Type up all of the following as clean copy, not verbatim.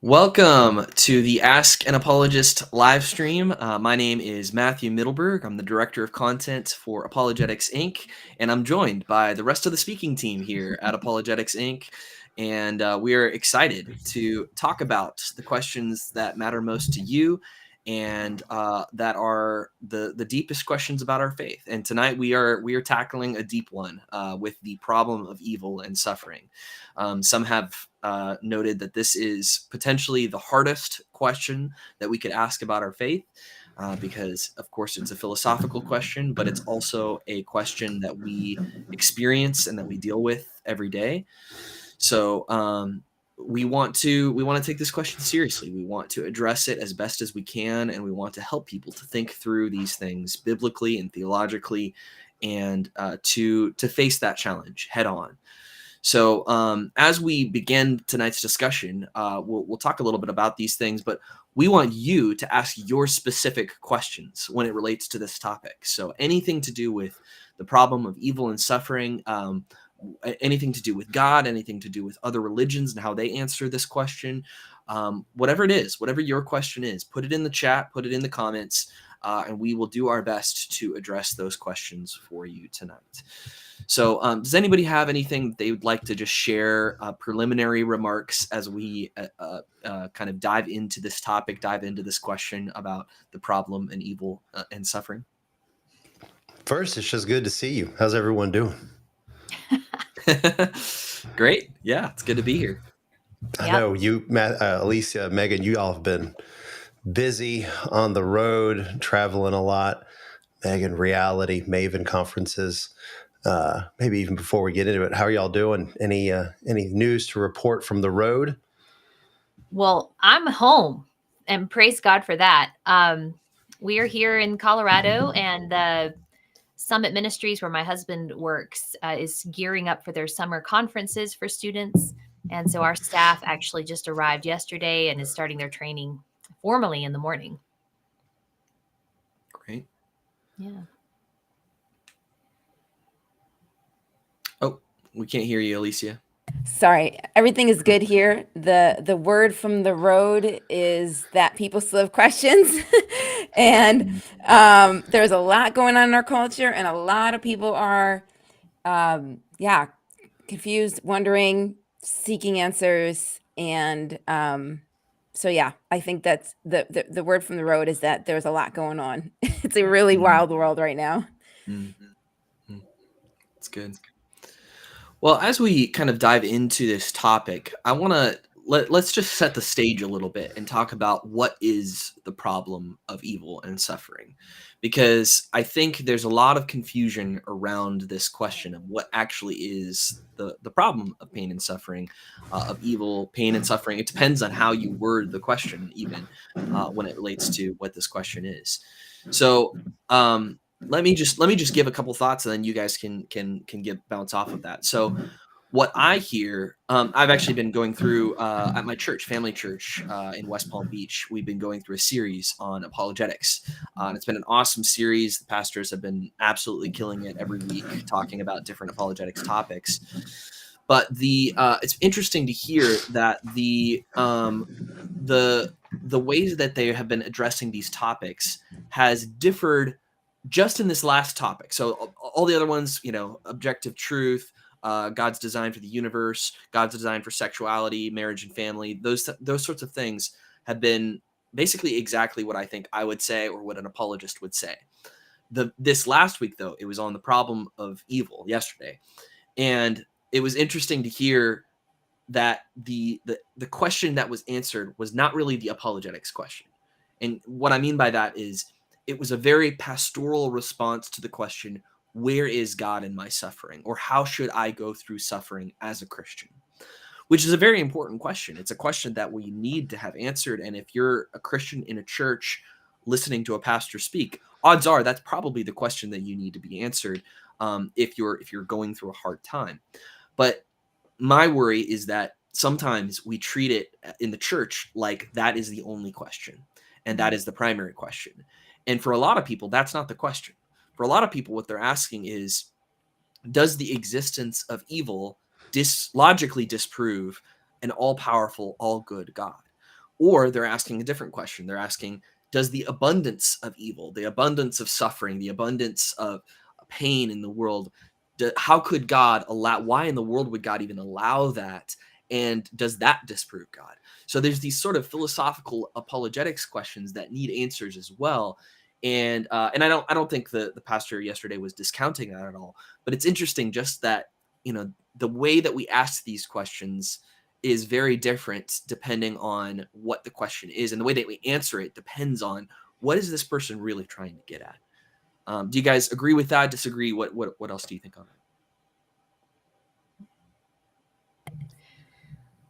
Welcome to the Ask An Apologist live stream. My name is Matthew Mittelberg. I'm the Director of Content for Apologetics Inc., and I'm joined by the rest of the speaking team here at Apologetics Inc., and we are excited to talk about the questions that matter most to you and that are the deepest questions about our faith. And tonight we are tackling a deep one with the problem of evil and suffering. Some have noted that this is potentially the hardest question that we could ask about our faith because, of course, it's a philosophical question, but it's also a question that we experience and that we deal with every day. So we want to take this question seriously. We want to address it as best as we can, and we want to help people to think through these things biblically and theologically, and to face that challenge head on. So as we begin tonight's discussion, we'll talk a little bit about these things, but we want you to ask your specific questions when it relates to this topic. So anything to do with the problem of evil and suffering, anything to do with God, anything to do with other religions and how they answer this question, whatever it is, whatever your question is, put it in the chat, put it in the comments, and we will do our best to address those questions for you tonight. So does anybody have anything they would like to just share, preliminary remarks as we kind of dive into this topic, dive into this question about the problem and evil and suffering? First, it's just good to see you. How's everyone doing? Great. Yeah, it's good to be here. I know you, Alycia, Megan, you all have been busy on the road, traveling a lot. Megan, reality, Maven conferences. Maybe even before we get into it, how are y'all doing? Any news to report from the road? Well, I'm home, and praise God for that. We are here in Colorado, and the Summit Ministries, where my husband works, is gearing up for their summer conferences for students. And so our staff actually just arrived yesterday and is starting their training formally in the morning. Great. Yeah. Oh, we can't hear you, Alycia. Sorry, everything is good here. The word from the road is that people still have questions. And there's a lot going on in our culture, and a lot of people are confused, wondering, seeking answers. And so yeah, I think that's the word from the road is that there's a lot going on. It's a really wild world right now. It's good. Well, as we kind of dive into this topic, I want to let's just set the stage a little bit and talk about what is the problem of evil and suffering, because I think there's a lot of confusion around this question of what actually is the problem of pain and suffering, of evil, pain and suffering. It depends on how you word the question, even when it relates to what this question is. So let me just give a couple thoughts, and then you guys can bounce off of that. So what I hear, I've actually been going through at my church, family church in West Palm Beach. We've been going through a series on apologetics. And it's been an awesome series. The pastors have been absolutely killing it every week, talking about different apologetics topics. But it's interesting to hear that the ways that they have been addressing these topics has differed just in this last topic. So all the other ones, objective truth, God's design for the universe, God's design for sexuality, marriage and family, those sorts of things have been basically exactly what I think I would say or what an apologist would say. This last week, though, it was on the problem of evil yesterday. And it was interesting to hear that the question that was answered was not really the apologetics question. And what I mean by that is it was a very pastoral response to the question, where is God in my suffering? Or how should I go through suffering as a Christian? Which is a very important question. It's a question that we need to have answered. And if you're a Christian in a church listening to a pastor speak, odds are that's probably the question that you need to be answered if you're going through a hard time. But my worry is that sometimes we treat it in the church like that is the only question, and that is the primary question. And for a lot of people, that's not the question. For a lot of people, what they're asking is, does the existence of evil logically disprove an all-powerful, all-good God? Or they're asking a different question. They're asking, does the abundance of evil, the abundance of suffering, the abundance of pain in the world, how could God allow, why in the world would God even allow that? And does that disprove God? So there's these sort of philosophical apologetics questions that need answers as well. And I don't think the pastor yesterday was discounting that at all. But it's interesting just that, the way that we ask these questions is very different depending on what the question is, and the way that we answer it depends on what is this person really trying to get at. Do you guys agree with that? Disagree? What else do you think on that?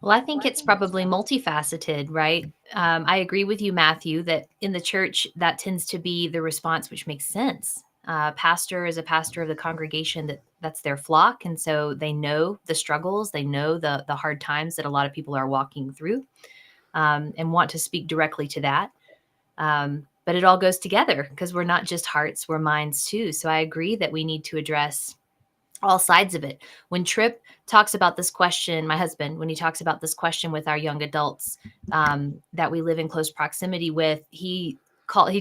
Well, I think it's probably multifaceted, right? I agree with you, Matthew, that in the church, that tends to be the response, which makes sense. Pastor is a pastor of the congregation, that's their flock. And so they know the struggles, they know the hard times that a lot of people are walking through, and want to speak directly to that. But it all goes together because we're not just hearts, we're minds too. So I agree that we need to address all sides of it. When Tripp talks about this question, my husband, when he talks about this question with our young adults that we live in close proximity with, he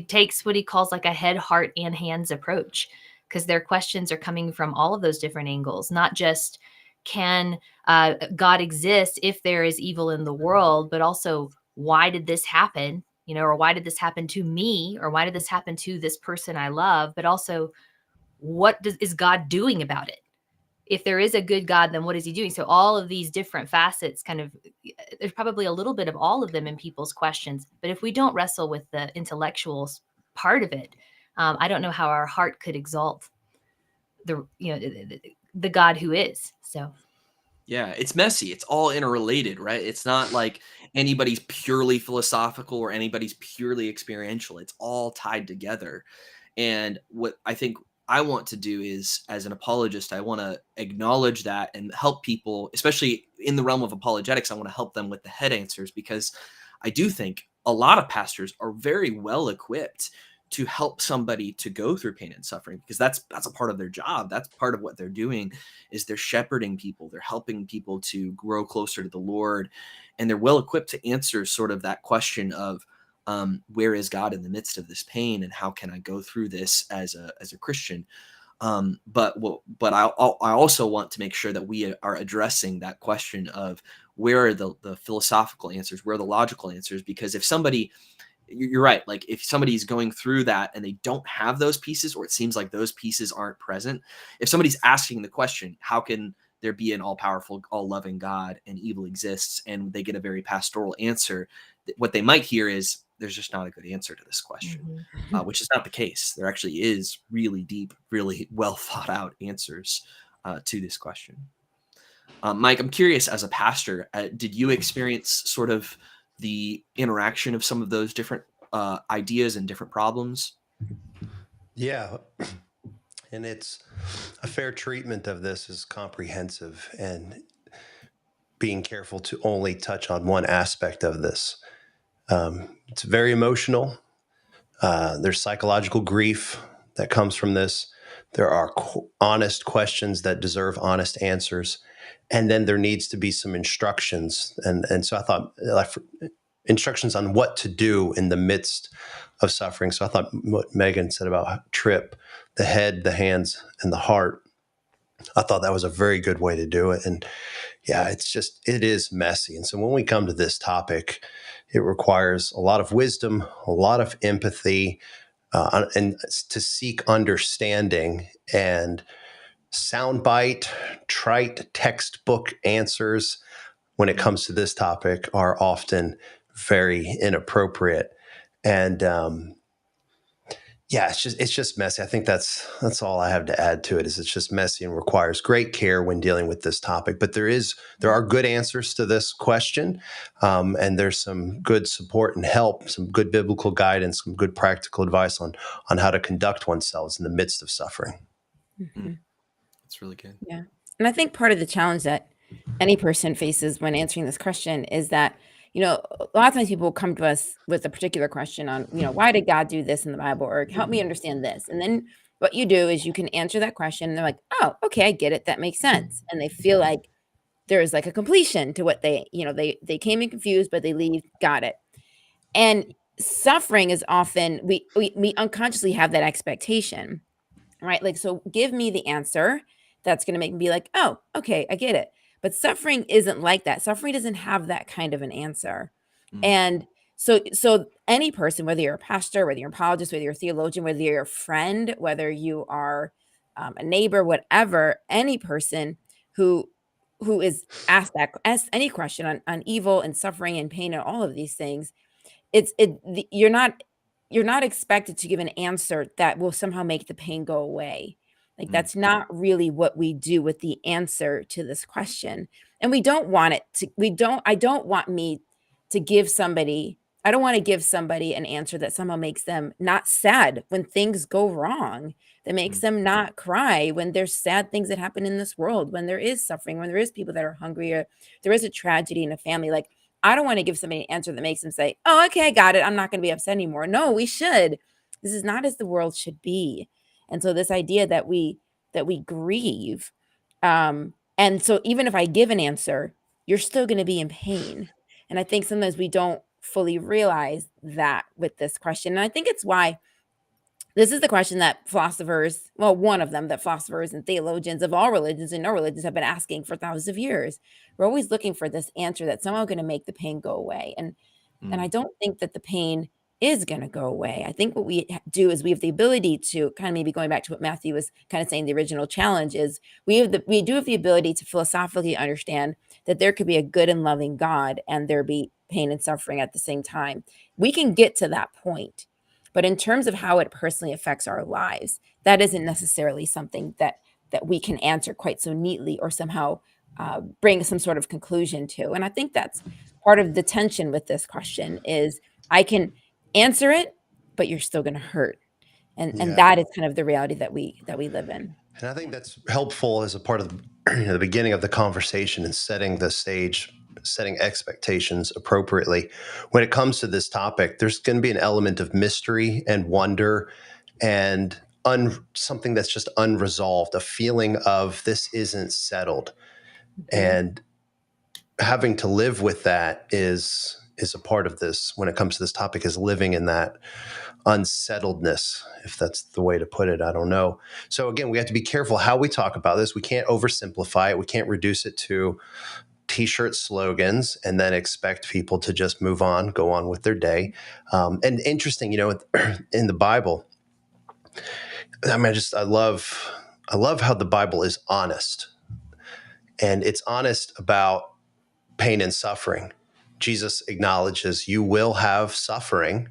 takes what he calls like a head, heart, and hands approach, because their questions are coming from all of those different angles, not just can God exist if there is evil in the world, but also why did this happen? Or why did this happen to me? Or why did this happen to this person I love? But also, what is God doing about it? If there is a good God, then what is he doing? So all of these different facets there's probably a little bit of all of them in people's questions. But if we don't wrestle with the intellectual part of it, I don't know how our heart could exalt the God who is. So. Yeah, it's messy. It's all interrelated, right? It's not like anybody's purely philosophical or anybody's purely experiential. It's all tied together. And what I think I want to do is, as an apologist, I want to acknowledge that and help people, especially in the realm of apologetics. I want to help them with the head answers, because I do think a lot of pastors are very well equipped to help somebody to go through pain and suffering, because that's a part of their job. That's part of what they're doing, is they're shepherding people. They're helping people to grow closer to the Lord, and they're well equipped to answer sort of that question of, where is God in the midst of this pain, and how can I go through this as a Christian? But I also want to make sure that we are addressing that question of where are the philosophical answers, where are the logical answers? Because if somebody, you're right, like if somebody's going through that and they don't have those pieces, or it seems like those pieces aren't present, if somebody's asking the question, how can there be an all-powerful, all-loving God and evil exists, and they get a very pastoral answer, what they might hear is, there's just not a good answer to this question, which is not the case. There actually is really deep, really well thought out answers to this question. Mike, I'm curious, as a pastor, did you experience sort of the interaction of some of those different ideas and different problems? Yeah. And it's a fair treatment of this is comprehensive, and being careful to only touch on one aspect of this. It's very emotional. There's psychological grief that comes from this. There are honest questions that deserve honest answers. And then there needs to be some instructions. And so I thought instructions on what to do in the midst of suffering. So I thought what Megan said about Tripp, the head, the hands, and the heart, I thought that was a very good way to do it. And yeah, it is messy. And so when we come to this topic, it requires a lot of wisdom, a lot of empathy, and to seek understanding. And soundbite, trite textbook answers when it comes to this topic are often very inappropriate. And yeah, it's just messy. I think that's all I have to add to it. Is it's just messy and requires great care when dealing with this topic. But there are good answers to this question, and there's some good support and help, some good biblical guidance, some good practical advice on how to conduct oneself in the midst of suffering. Mm-hmm. That's really good. Yeah, and I think part of the challenge that any person faces when answering this question is that, a lot of times people will come to us with a particular question on, why did God do this in the Bible, or help me understand this. And then what you do is you can answer that question and they're like, oh, okay, I get it. That makes sense. And they feel like there's like a completion to what they came in confused, but they leave, got it. And suffering is often, we unconsciously have that expectation, right? Like, so give me the answer that's going to make me be like, oh, okay, I get it. But suffering isn't like that. Suffering doesn't have that kind of an answer. And so any person, whether you're a pastor, whether you're an apologist, whether you're a theologian, whether you're a friend, whether you are a neighbor, whatever, any person who is asked any question on evil and suffering and pain and all of these things, you're not expected to give an answer that will somehow make the pain go away. Like, that's not really what we do with the answer to this question. And I don't want to give somebody an answer that somehow makes them not sad when things go wrong, that makes them not cry when there's sad things that happen in this world, when there is suffering, when there is people that are hungry, or there is a tragedy in a family. Like, I don't want to give somebody an answer that makes them say, oh, okay, I got it, I'm not going to be upset anymore. No, we should. This is not as the world should be. And so this idea that we grieve, and so even if I give an answer, you're still going to be in pain. And I think sometimes we don't fully realize that with this question. And I think it's why this is the question that philosophers, well, one of them that philosophers and theologians of all religions and no religions have been asking for thousands of years. We're always looking for this answer that's somehow going to make the pain go away. And I don't think that the pain is going to go away. I think what we do is we have the ability to kind of, maybe going back to what Matthew was kind of saying, the original challenge is we do have the ability to philosophically understand that there could be a good and loving God and there be pain and suffering at the same time. We can get to that point. But in terms of how it personally affects our lives, that isn't necessarily something that we can answer quite so neatly or somehow bring some sort of conclusion to. And I think that's part of the tension with this question is I can answer it, but you're still going to hurt. And that is kind of the reality that we live in. And I think that's helpful as a part of the beginning of the conversation and setting the stage, setting expectations appropriately. When it comes to this topic, there's going to be an element of mystery and wonder and something that's just unresolved, a feeling of this isn't settled. And having to live with that is a part of this when it comes to this topic, is living in that unsettledness, if that's the way to put it. I don't know. So again, we have to be careful how we talk about this. We can't oversimplify it. We can't reduce it to T-shirt slogans and then expect people to just move on, go on with their day. And interesting, in the Bible, I mean, I love how the Bible is honest, and it's honest about pain and suffering. Jesus acknowledges you will have suffering.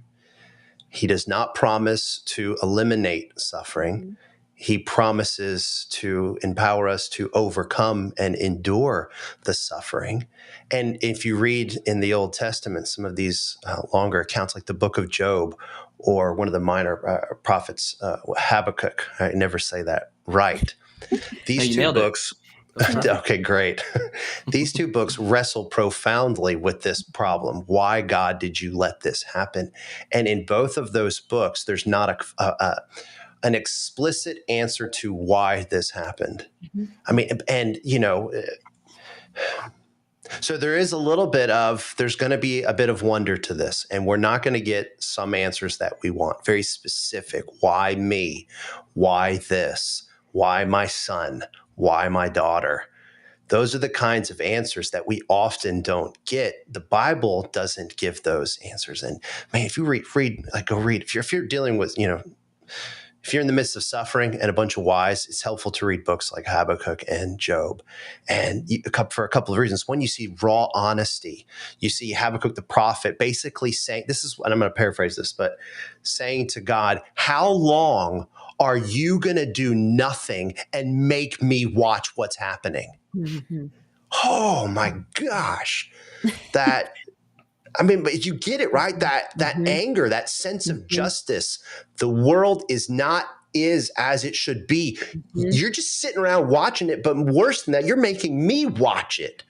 He does not promise to eliminate suffering. He promises to empower us to overcome and endure the suffering. And if you read in the Old Testament, some of these longer accounts, like the book of Job or one of the minor prophets, Habakkuk, I never say that right. These two books... Okay, great. These two books wrestle profoundly with this problem. Why, God, did you let this happen? And in both of those books, there's not an explicit answer to why this happened. I mean, and, so there is a little bit of, there's going to be a bit of wonder to this, and we're not going to get some answers that we want, very specific. Why me? Why this? Why my son? Why my daughter? Those are the kinds of answers that we often don't get. The Bible doesn't give those answers. And man, if you go read. If you're dealing with, if you're in the midst of suffering and a bunch of whys, it's helpful to read books like Habakkuk and Job. And for a couple of reasons. One, you see raw honesty. You see Habakkuk the prophet basically saying, this is, and I'm going to paraphrase this, but saying to God, how long are you going to do nothing and make me watch what's happening? Oh my gosh. But you get it, right? That anger, that sense of justice. The world is as it should be. You're just sitting around watching it, but worse than that, you're making me watch it.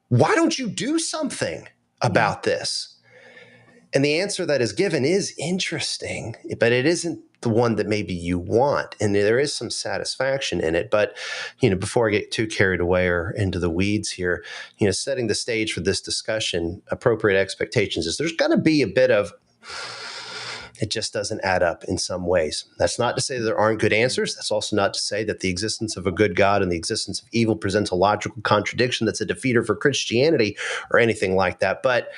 Why don't you do something about this? And the answer that is given is interesting, but it isn't the one that maybe you want. And there is some satisfaction in it. But, before I get too carried away or into the weeds here, setting the stage for this discussion, appropriate expectations is there's going to be a bit of, it just doesn't add up in some ways. That's not to say that there aren't good answers. That's also not to say that the existence of a good God and the existence of evil presents a logical contradiction that's a defeater for Christianity or anything like that. But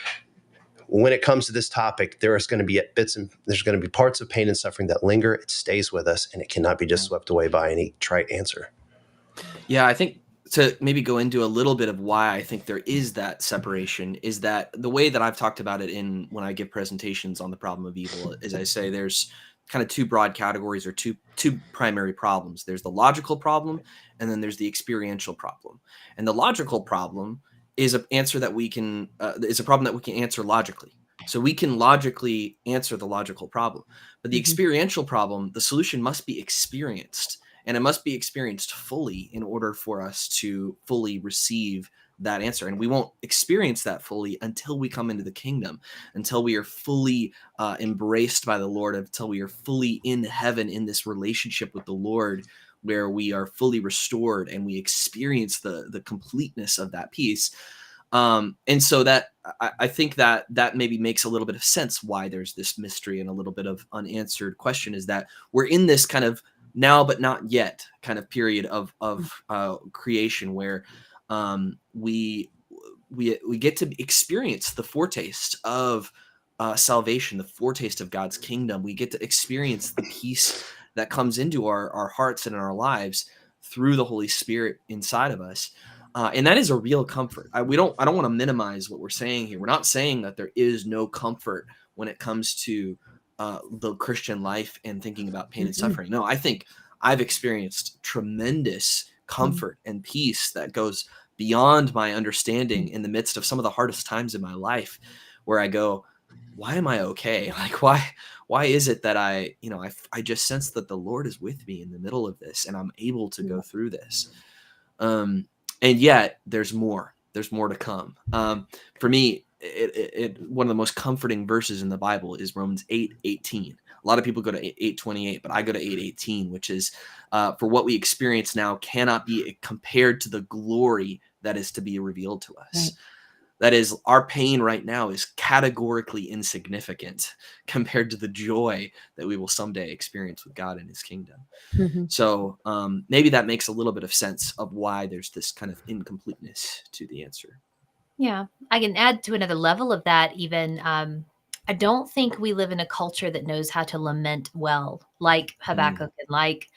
when it comes to this topic, there is going to be there's going to be parts of pain and suffering that linger. It stays with us, and it cannot be just swept away by any trite answer. Yeah, I think to maybe go into a little bit of why I think there is that separation is that the way that I've talked about it when I give presentations on the problem of evil is I say there's kind of two broad categories or two primary problems. There's the logical problem, and then there's the experiential problem. And the logical problem is a problem that we can answer logically. So we can logically answer the logical problem. But the experiential problem, the solution must be experienced, and it must be experienced fully in order for us to fully receive that answer. And we won't experience that fully until we come into the kingdom, until we are fully embraced by the Lord, until we are fully in heaven in this relationship with the Lord, where we are fully restored and we experience the completeness of that peace. And so that I think that maybe makes a little bit of sense why there's this mystery and a little bit of unanswered question, is that we're in this kind of now but not yet kind of period of creation where we get to experience the foretaste of salvation, the foretaste of God's kingdom. We get to experience the peace that comes into our hearts and in our lives through the Holy Spirit inside of us. And that is a real comfort. I don't want to minimize what we're saying here. We're not saying that there is no comfort when it comes to the Christian life and thinking about pain and suffering. No, I think I've experienced tremendous comfort and peace that goes beyond my understanding in the midst of some of the hardest times in my life, where I go, why am I okay? Like, why is it that I just sense that the Lord is with me in the middle of this and I'm able to go through this. And yet there's more to come. For me, one of the most comforting verses in the Bible is Romans 8:18. A lot of people go to 8:28, but I go to 8:18, which is, for what we experience now cannot be compared to the glory that is to be revealed to us. Right. That is, our pain right now is categorically insignificant compared to the joy that we will someday experience with God in his kingdom. So maybe that makes a little bit of sense of why there's this kind of incompleteness to the answer. Yeah, I can add to another level of that even. I don't think we live in a culture that knows how to lament well, like Habakkuk and like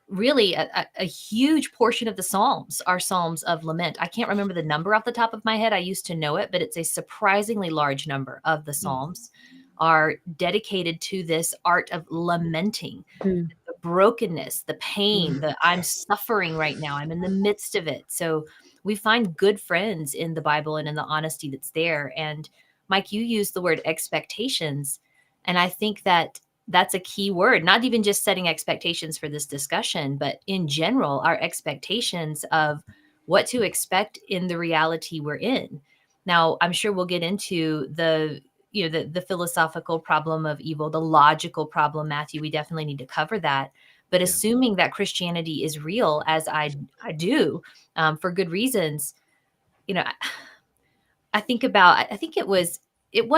really a huge portion of the Psalms are Psalms of lament. I can't remember the number off the top of my head. I used to know it, but it's a surprisingly large number of the Psalms are dedicated to this art of lamenting, the brokenness, the pain, the I'm suffering right now. I'm in the midst of it. So we find good friends in the Bible and in the honesty that's there. And Mike, you used the word expectations. And I think that that's a key word, not even just setting expectations for this discussion, but in general, our expectations of what to expect in the reality we're in. Now, I'm sure we'll get into the philosophical problem of evil, the logical problem, Matthew. We definitely need to cover that. But assuming that Christianity is real, as I do, for good reasons, I think it was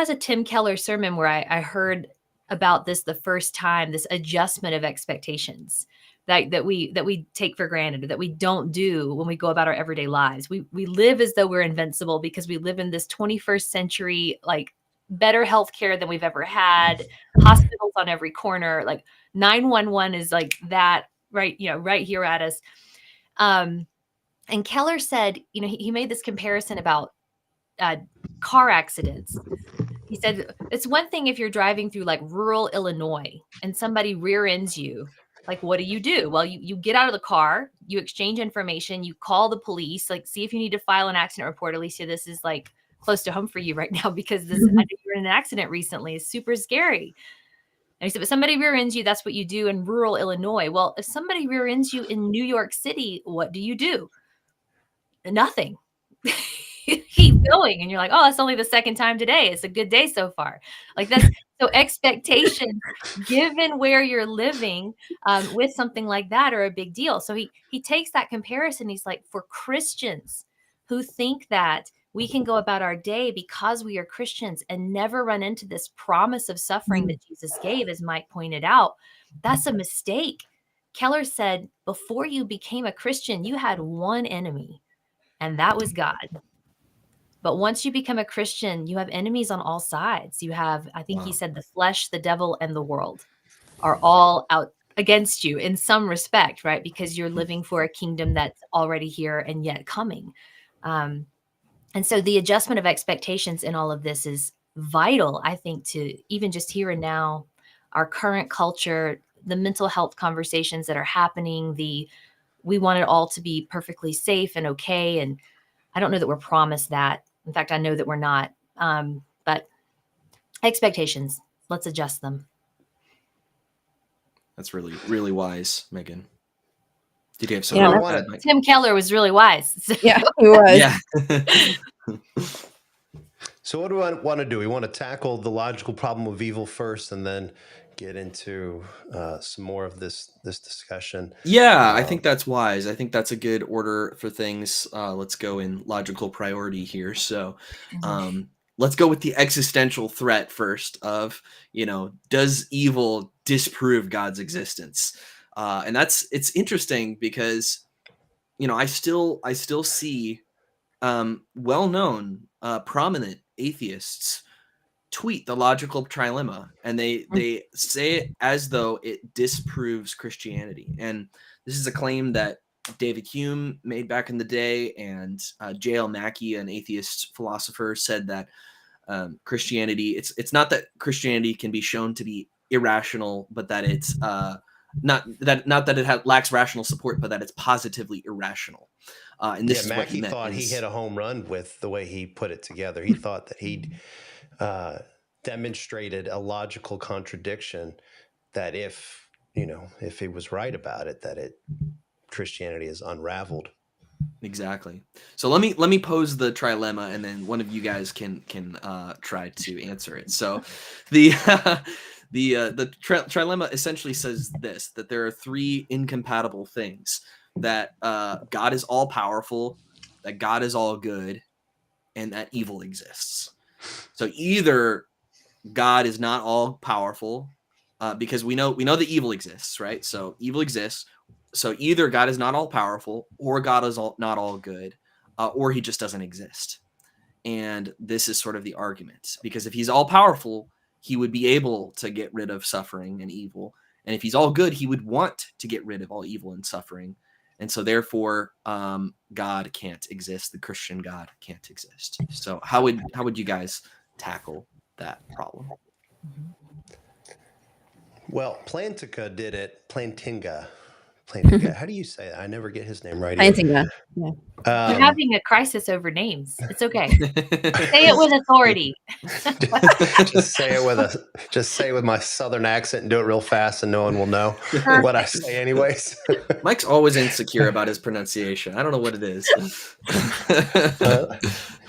a Tim Keller sermon where I heard about this the first time, this adjustment of expectations that we take for granted, or that we don't do when we go about our everyday lives. We live as though we're invincible because we live in this 21st century, like better healthcare than we've ever had, hospitals on every corner, like 911 is like that right here at us. And Keller said, he made this comparison about car accidents. He said, it's one thing if you're driving through like rural Illinois and somebody rear ends you. Like, what do? Well, you get out of the car, you exchange information, you call the police, like see if you need to file an accident report. Alycia, this is like close to home for you right now because I know you were in an accident recently. It's super scary. And he said, but somebody rear ends you, that's what you do in rural Illinois. Well, if somebody rear ends you in New York City, what do? Nothing. keep going. And you're like, oh, that's only the second time today. It's a good day so far. Like that's so expectations given where you're living with something like that are a big deal. So he takes that comparison. He's like, for Christians who think that we can go about our day because we are Christians and never run into this promise of suffering that Jesus gave, as Mike pointed out, that's a mistake. Keller said, before you became a Christian, you had one enemy, and that was God. But once you become a Christian, you have enemies on all sides. You have, I think he said, the flesh, the devil, and the world are all out against you in some respect, right? Because you're living for a kingdom that's already here and yet coming. And so the adjustment of expectations in all of this is vital, I think, to even just here and now, our current culture, the mental health conversations that are happening, we want it all to be perfectly safe and okay. And I don't know that we're promised that. In fact, I know that we're not. But expectations, let's adjust them. That's really, really wise, Megan. Did you have something to add, Mike? Tim Keller was really wise. Yeah, he was. Yeah. So what do we want to do? We want to tackle the logical problem of evil first and then get into some more of this discussion. Yeah, I think that's wise. I think that's a good order for things. Let's go in logical priority here. So let's go with the existential threat first of, does evil disprove God's existence? And it's interesting because, I still see well-known, prominent atheists tweet the logical trilemma, and they say it as though it disproves Christianity. And this is a claim that David Hume made back in the day, and J.L. Mackie, an atheist philosopher, said that Christianity, it's not that Christianity can be shown to be irrational, but that it's not that it lacks rational support, but that it's positively irrational. And this is Mackie what thought he hit a home run with the way he put it together. He thought that he'd demonstrated a logical contradiction that if he was right about it, that Christianity is unraveled. Exactly. So let me pose the trilemma, and then one of you guys can try to answer it. So the trilemma essentially says this: that there are three incompatible things. That God is all powerful, that God is all good, and that evil exists. So either God is not all powerful, because we know that evil exists, right? So evil exists. So either God is not all powerful, or God is not all good, or he just doesn't exist. And this is sort of the argument, because if he's all powerful, he would be able to get rid of suffering and evil. And if he's all good, he would want to get rid of all evil and suffering. And so therefore, God can't exist. The Christian God can't exist. So how would you guys tackle that problem? Well, Plantinga did it. Plantinga. How do you say that? I never get his name right. Plantinga. Yeah. You're having a crisis over names. It's okay. Say it with authority. just say it with my southern accent and do it real fast, and no one will know what I say anyways. Mike's always insecure about his pronunciation. I don't know what it is.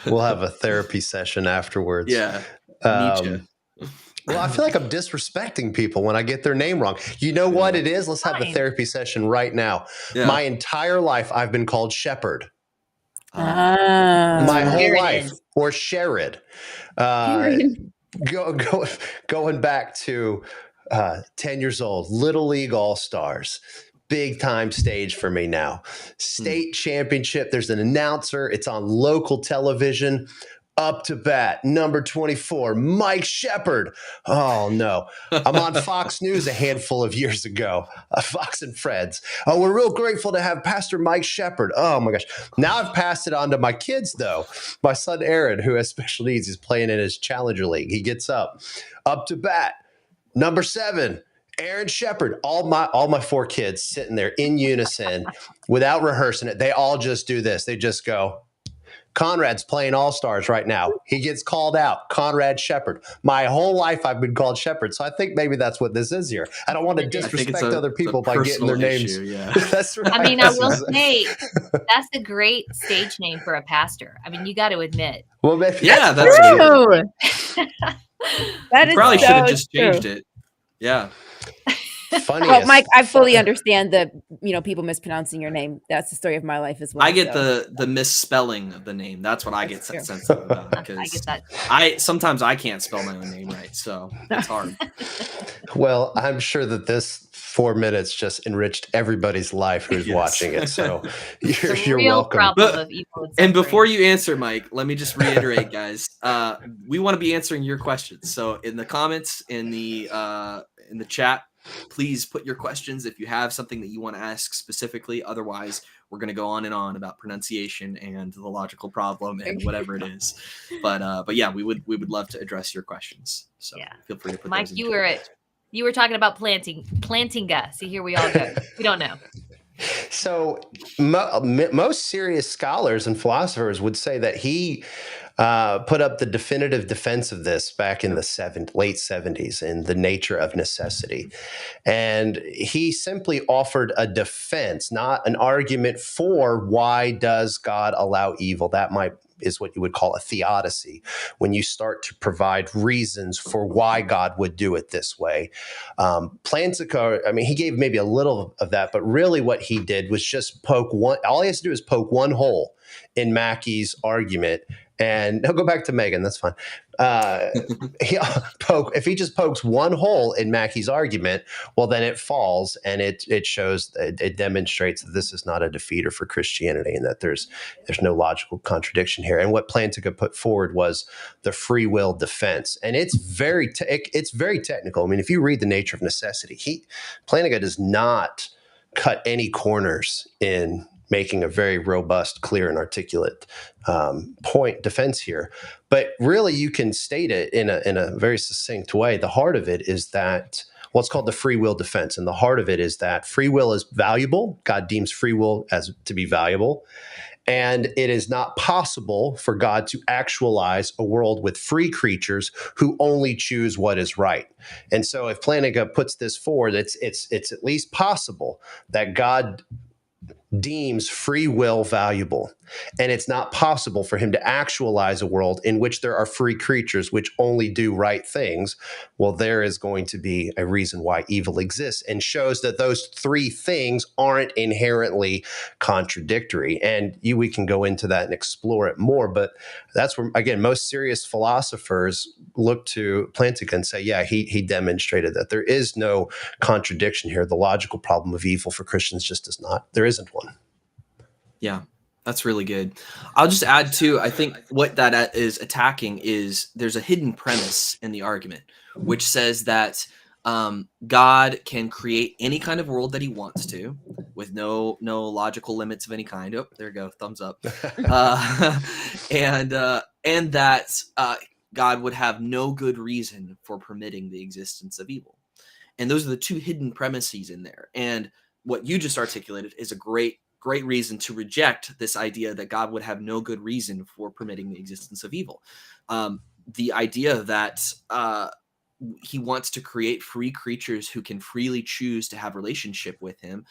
We'll have a therapy session afterwards. Yeah. Well, I feel like I'm disrespecting people when I get their name wrong. You know what it is? Let's have the therapy session right now. Yeah. My entire life, I've been called Shepherd. My whole life, or Sherrard. Going back to 10 years old, Little League All-Stars. Big time stage for me now. State championship. There's an announcer. It's on local television. Up to bat, number 24, Mike Sherrard. Oh, no. I'm on Fox News a handful of years ago, Fox and Fred's. Oh, we're real grateful to have Pastor Mike Sherrard. Oh, my gosh. Now I've passed it on to my kids, though. My son, Aaron, who has special needs, is playing in his Challenger League. He gets up to bat, number 7, Aaron Sherrard. All my 4 kids sitting there in unison without rehearsing it. They all just do this. They just go, Conrad's playing All-Stars right now. He gets called out. Conrad Shepard. My whole life I've been called Shepard, so I think maybe that's what this is here. I don't want to disrespect other people by getting their names. Yeah. That's right. I mean, I will say that's a great stage name for a pastor. I mean, you got to admit. Well, maybe Yeah, That's true. That is Probably should have so just changed true. it. Yeah. funniest. Well, Mike, I fully understand the people mispronouncing your name. That's the story of my life as well. I get so. the misspelling of the name. That's what I get That's true. sensitive about, I because get that. sometimes I can't spell my own name right, so it's hard. Well, I'm sure that this 4 minutes just enriched everybody's life who's Yes. watching it. So It's a you're real welcome. problem of evil And before you answer, Mike, let me just reiterate, guys. We want to be answering your questions. So in the comments, in the chat, please put your questions if you have something that you want to ask specifically. Otherwise, we're going to go on and on about pronunciation and the logical problem and whatever it is. But yeah, we would love to address your questions. So Yeah. feel free to put Mike, those in you chat. were talking about planting. See, here we all go. We don't know. So most serious scholars and philosophers would say that he put up the definitive defense of this back in the late 70s in The Nature of Necessity. And he simply offered a defense, not an argument for why does God allow evil. That is what you would call a theodicy, when you start to provide reasons for why God would do it this way. Plantinga, I mean, he gave maybe a little of that, but really what he did was just all he has to do is poke one hole in Mackey's argument. And he'll go back to Megan. That's fine. If he just pokes one hole in Mackey's argument, well, then it falls, and it shows, it demonstrates that this is not a defeater for Christianity, and that there's no logical contradiction here. And what Plantinga put forward was the free will defense, and it's very technical. I mean, if you read The Nature of Necessity, Plantinga does not cut any corners in making a very robust, clear, and articulate point defense here. But really, you can state it in a very succinct way. The heart of it is that, well, it's called the free will defense. And the heart of it is that free will is valuable. God deems free will to be valuable. And it is not possible for God to actualize a world with free creatures who only choose what is right. And so if Plantinga puts this forward, it's at least possible that God deems free will valuable, and it's not possible for him to actualize a world in which there are free creatures which only do right things. Well, there is going to be a reason why evil exists, and shows that those three things aren't inherently contradictory. And we can go into that and explore it more, but that's where, again, most serious philosophers look to Plantinga and say, yeah, he demonstrated that there is no contradiction here. The logical problem of evil for Christians just is not. There isn't one. Yeah, that's really good. I'll just add too, I think what that is attacking is there's a hidden premise in the argument, which says that God can create any kind of world that he wants to, with no logical limits of any kind. Oh, there you go, thumbs up. And that God would have no good reason for permitting the existence of evil. And those are the two hidden premises in there. And what you just articulated is a great reason to reject this idea that God would have no good reason for permitting the existence of evil. The idea that he wants to create free creatures who can freely choose to have relationship with him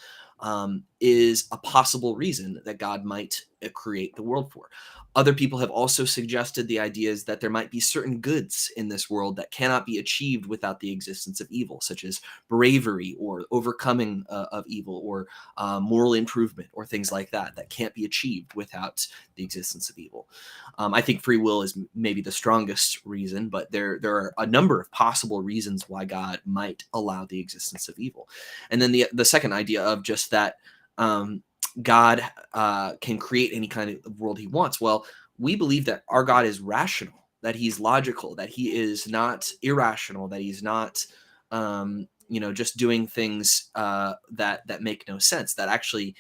is a possible reason that God might create the world for. Other people have also suggested the ideas that there might be certain goods in this world that cannot be achieved without the existence of evil, such as bravery or overcoming of evil, or moral improvement, or things like that can't be achieved without the existence of evil. I think free will is maybe the strongest reason, but there are a number of possible reasons why God might allow the existence of evil. And then the second idea of just that God can create any kind of world he wants. Well, we believe that our God is rational, that he's logical, that he is not irrational, that he's not just doing things that make no sense. That actually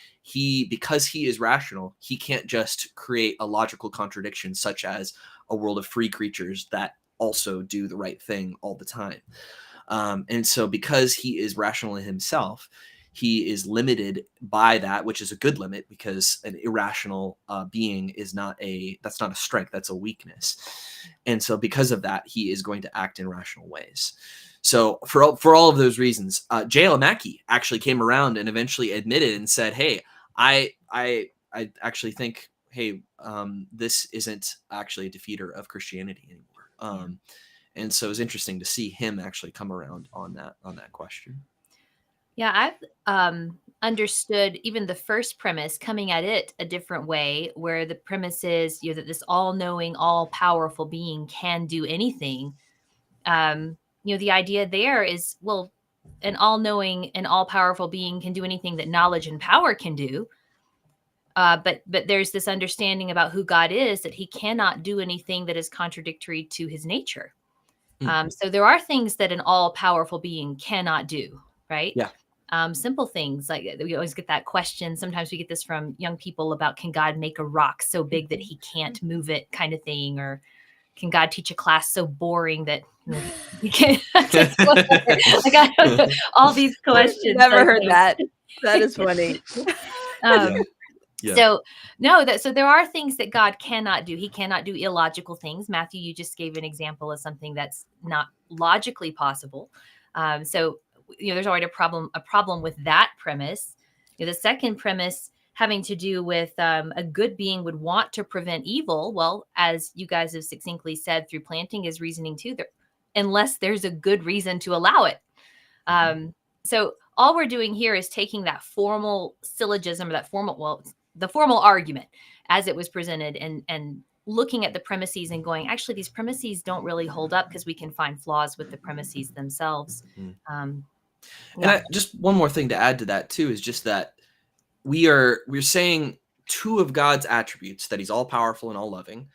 because he is rational, he can't just create a logical contradiction, such as a world of free creatures that also do the right thing all the time. And so because he is rational in himself, he is limited by that, which is a good limit, because an irrational being is that's not a strength, that's a weakness. And so because of that, he is going to act in rational ways. So for all of those reasons, J.L. Mackie actually came around and eventually admitted and said, hey, I actually think, hey, this isn't actually a defeater of Christianity anymore. And so it's interesting to see him actually come around on that question. Yeah, I've understood even the first premise, coming at it a different way, where the premise is, that this all-knowing, all-powerful being can do anything. The idea there is, well, an all-knowing and all-powerful being can do anything that knowledge and power can do. But there's this understanding about who God is, that he cannot do anything that is contradictory to his nature. So there are things that an all-powerful being cannot do, right? Yeah. Simple things, like we always get that question. Sometimes we get this from young people about, can God make a rock so big that he can't move it, kind of thing? Or can God teach a class so boring that he can't? Like, all these questions. Never heard that. That is funny. Yeah. So so there are things that God cannot do. He cannot do illogical things. Matthew, you just gave an example of something that's not logically possible. So there's already a problem with that premise. The second premise having to do with a good being would want to prevent evil. Well, as you guys have succinctly said through planting is reasoning too, unless there's a good reason to allow it. So all we're doing here is taking that formal syllogism, or the formal argument as it was presented, and looking at the premises and going, actually, these premises don't really hold up, because we can find flaws with the premises themselves. And just one more thing to add to that too, is just that we're saying two of God's attributes, that he's all powerful and all loving.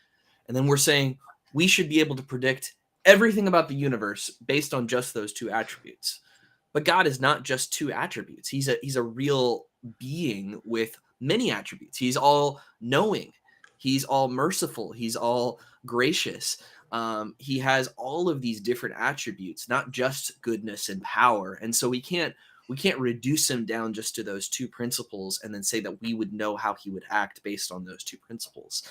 And then we're saying we should be able to predict everything about the universe based on just those two attributes. But God is not just two attributes. He's a real being with many attributes. He's all knowing. He's all merciful. He's all gracious. He has all of these different attributes, not just goodness and power. And so we can't reduce him down just to those two principles and then say that we would know how he would act based on those two principles.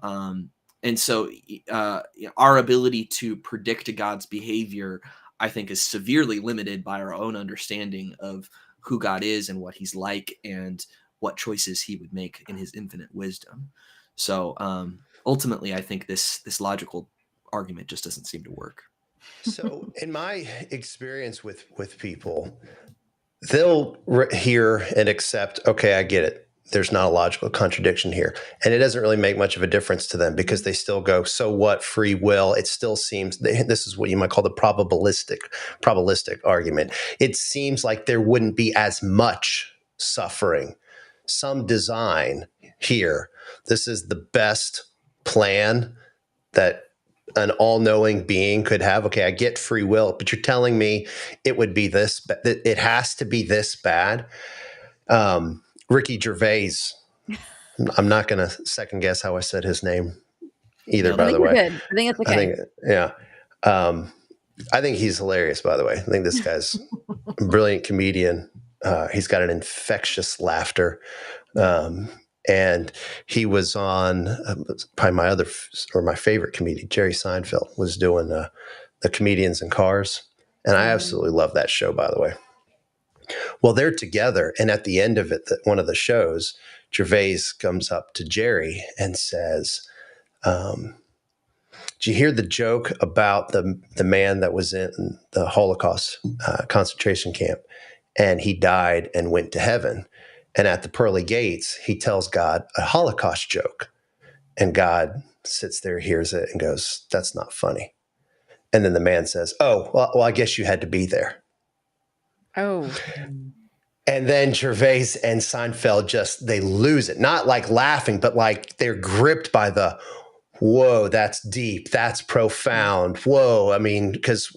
And so our ability to predict God's behavior, I think, is severely limited by our own understanding of who God is and what he's like and what choices he would make in his infinite wisdom. So ultimately, I think this logical argument just doesn't seem to work. So in my experience with people, they'll hear and accept, okay, I get it. There's not a logical contradiction here. And it doesn't really make much of a difference to them, because they still go, so what, free will? It still seems, this is what you might call the probabilistic argument. It seems like there wouldn't be as much suffering, some design here. This is the best plan that an all-knowing being could have. Okay, I get free will, but you're telling me it would be this, it has to be this bad. Ricky Gervais, I'm not going to second guess how I said his name either, by the way. Good. I think it's okay. I think he's hilarious, by the way. I think this guy's a brilliant comedian. He's got an infectious laughter. And he was on probably my favorite comedian, Jerry Seinfeld, was doing the Comedians in Cars. And I absolutely love that show, by the way. Well, they're together. And at the end of it, one of the shows, Gervais comes up to Jerry and says, did you hear the joke about the man that was in the Holocaust concentration camp, and he died and went to heaven? And at the pearly gates, he tells God a Holocaust joke. And God sits there, hears it, and goes, that's not funny. And then the man says, oh, well, I guess you had to be there. Oh. And then Gervais and Seinfeld they lose it. Not like laughing, but like they're gripped by the, whoa, that's deep. That's profound. Whoa. I mean, because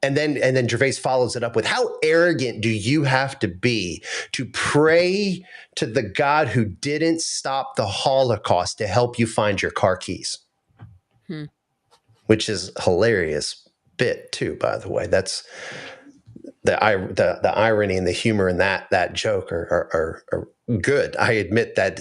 and then Gervais follows it up with, how arrogant do you have to be to pray to the God who didn't stop the Holocaust to help you find your car keys? Which is a hilarious bit too, by the way. the irony and the humor in that joke are good. I admit that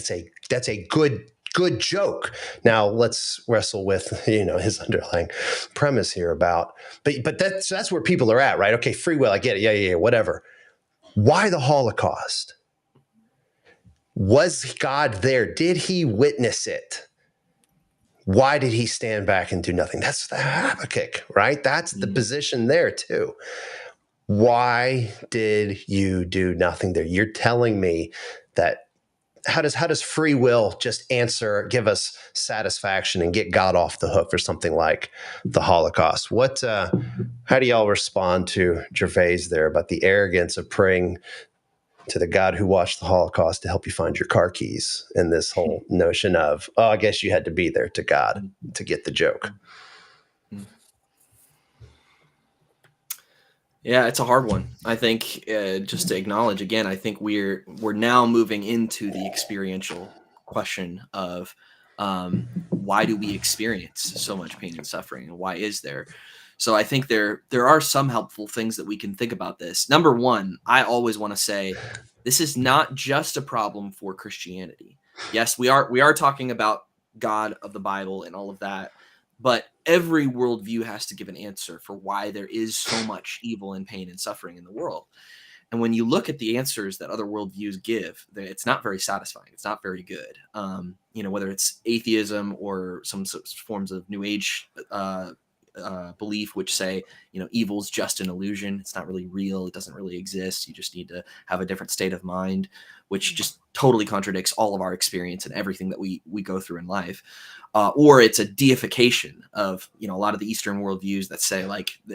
that's a good joke. Now let's wrestle with his underlying premise here about, but that's where people are at, right? Okay, free will, I get it, yeah, whatever. Why the Holocaust? Was God there? Did he witness it? Why did he stand back and do nothing? That's the Habakkuk, right? That's the position there too. Why did you do nothing there? You're telling me that how does free will just give us satisfaction and get God off the hook for something like the Holocaust? How do y'all respond to Gervais there about the arrogance of praying to the God who watched the Holocaust to help you find your car keys, and this whole notion of, oh, I guess you had to be there to God to get the joke? Yeah, it's a hard one. I think just to acknowledge again, I think we're now moving into the experiential question of why do we experience so much pain and suffering, and why is there? So I think there are some helpful things that we can think about this. Number one, I always want to say this is not just a problem for Christianity. Yes, we are talking about God of the Bible and all of that, but every worldview has to give an answer for why there is so much evil and pain and suffering in the world. And when you look at the answers that other worldviews give, it's not very satisfying. It's not very good. Whether it's atheism or some forms of New Age belief, which say, evil's just an illusion. It's not really real. It doesn't really exist. You just need to have a different state of mind, which just totally contradicts all of our experience and everything that we go through in life. Or it's a deification of, a lot of the Eastern worldviews that say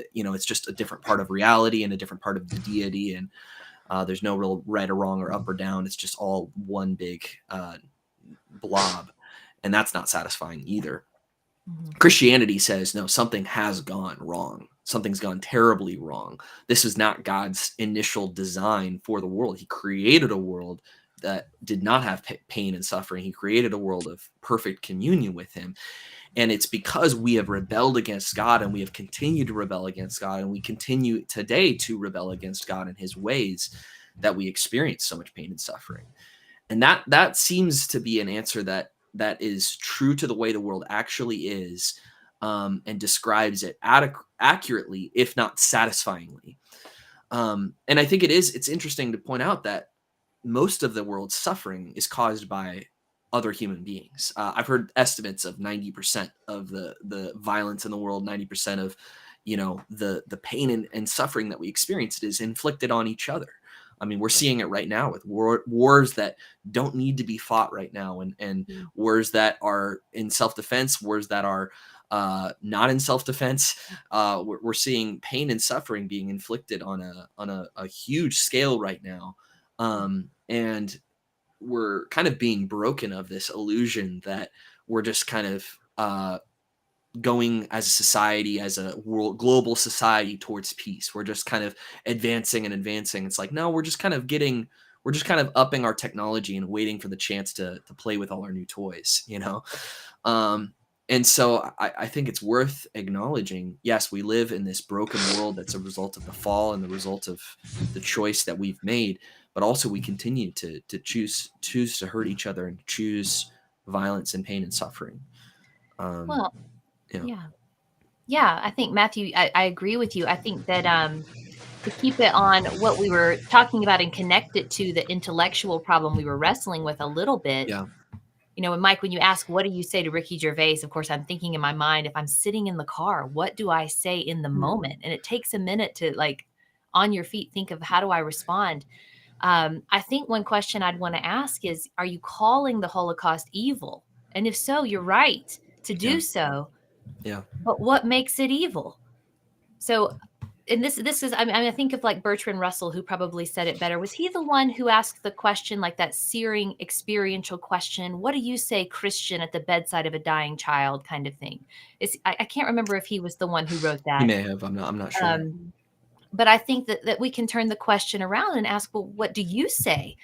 it's just a different part of reality and a different part of the deity. And there's no real right or wrong or up or down. It's just all one big blob. And that's not satisfying either. Christianity says, no, something has gone wrong. Something's gone terribly wrong. This is not God's initial design for the world. He created a world that did not have pain and suffering. He created a world of perfect communion with him. And it's because we have rebelled against God, and we have continued to rebel against God, and we continue today to rebel against God and his ways, that we experience so much pain and suffering. And that seems to be an answer that is true to the way the world actually is, and describes it accurately, if not satisfyingly. And I think it's interesting to point out that most of the world's suffering is caused by other human beings. I've heard estimates of 90% of the violence in the world, 90% of the pain and suffering that we experience is inflicted on each other. I mean, we're seeing it right now with wars that don't need to be fought right now, and wars that are in self-defense, wars that are not in self-defense. We're seeing pain and suffering being inflicted on a huge scale right now, and we're kind of being broken of this illusion that we're just kind of going as a society, as a global society, towards peace. We're just kind of advancing. It's like, no, we're just kind of upping our technology and waiting for the chance to play with all our new toys, and so I think it's worth acknowledging, yes, we live in this broken world that's a result of the fall and the result of the choice that we've made, but also we continue to choose to hurt each other and choose violence and pain and suffering. Yeah. I think, Matthew, I agree with you. I think that to keep it on what we were talking about and connect it to the intellectual problem we were wrestling with a little bit. Yeah. And Mike, when you ask, what do you say to Ricky Gervais? Of course, I'm thinking in my mind, if I'm sitting in the car, what do I say in the moment? And it takes a minute to, on your feet, think of, how do I respond? I think one question I'd want to ask is, are you calling the Holocaust evil? And if so, you're right to do so. Yeah. But what makes it evil? So, and this is, I think of Bertrand Russell, who probably said it better. Was he the one who asked the question, that searing experiential question, what do you say, Christian, at the bedside of a dying child, kind of thing? I can't remember if he was the one who wrote that. He may have. I'm not sure. But I think that we can turn the question around and ask, well, what do you say?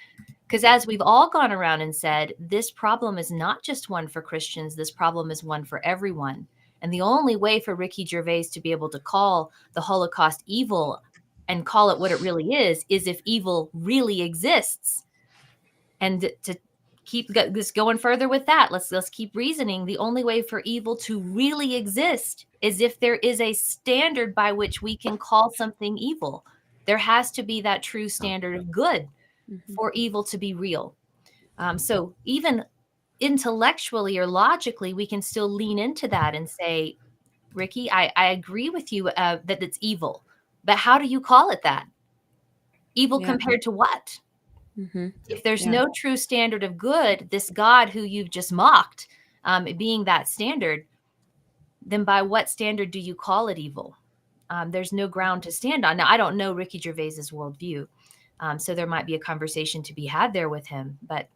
Because as we've all gone around and said, this problem is not just one for Christians. This problem is one for everyone. And the only way for Ricky Gervais to be able to call the Holocaust evil and call it what it really is if evil really exists. And to keep this going further with that, let's keep reasoning. The only way for evil to really exist is if there is a standard by which we can call something evil. There has to be that true standard of good for evil to be real. So even intellectually or logically, we can still lean into that and say, Ricky, I agree with you that it's evil, but how do you call it that? Evil compared to what? If there's no true standard of good, this God who you've just mocked, being that standard, then by what standard do you call it evil? There's no ground to stand on. Now, I don't know Ricky Gervais's worldview, so there might be a conversation to be had there with him, but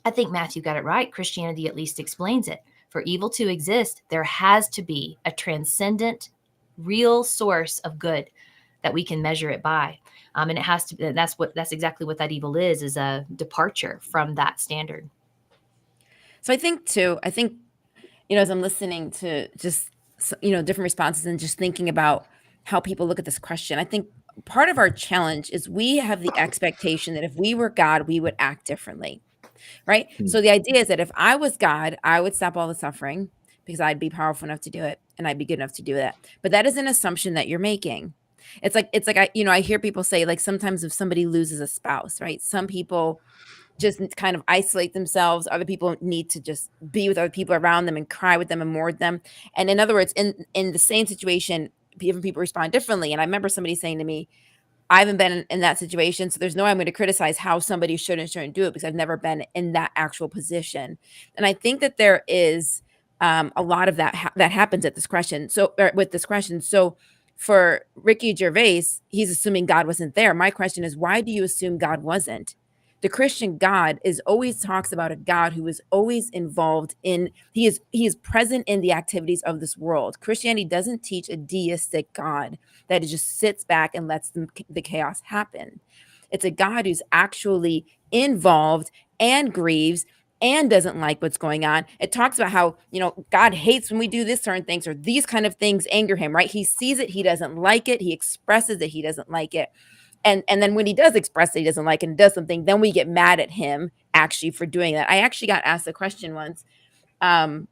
I think Matthew got it right. Christianity at least explains it. For evil to exist, there has to be a transcendent, real source of good that we can measure it by. And it has to, that's exactly what that evil is a departure from that standard. So I think, as I'm listening to just, different responses and just thinking about how people look at this question, I think part of our challenge is we have the expectation that if we were God, we would act differently. Right. So the idea is that if I was God, I would stop all the suffering because I'd be powerful enough to do it and I'd be good enough to do that. But that is an assumption that you're making. It's like I hear people say, like, sometimes if somebody loses a spouse, right? Some people just kind of isolate themselves. Other people need to just be with other people around them and cry with them and mourn them. And in other words, in the same situation, different people respond differently. And I remember somebody saying to me, I haven't been in that situation, so there's no way I'm going to criticize how somebody should and shouldn't do it because I've never been in that actual position. And I think that there is a lot of that that happens at this question. So with this question, so for Ricky Gervais, he's assuming God wasn't there. My question is, why do you assume God wasn't? The Christian God always talks about a God who is always involved in, he is present in the activities of this world. Christianity doesn't teach a deistic God that just sits back and lets the chaos happen. It's a God who's actually involved and grieves and doesn't like what's going on. It talks about how, God hates when we do this certain things or these kind of things anger him, right? He sees it, he doesn't like it, he expresses that he doesn't like it. And then when he does express that he doesn't like it and does something, then we get mad at him actually for doing that. I actually got asked a question once by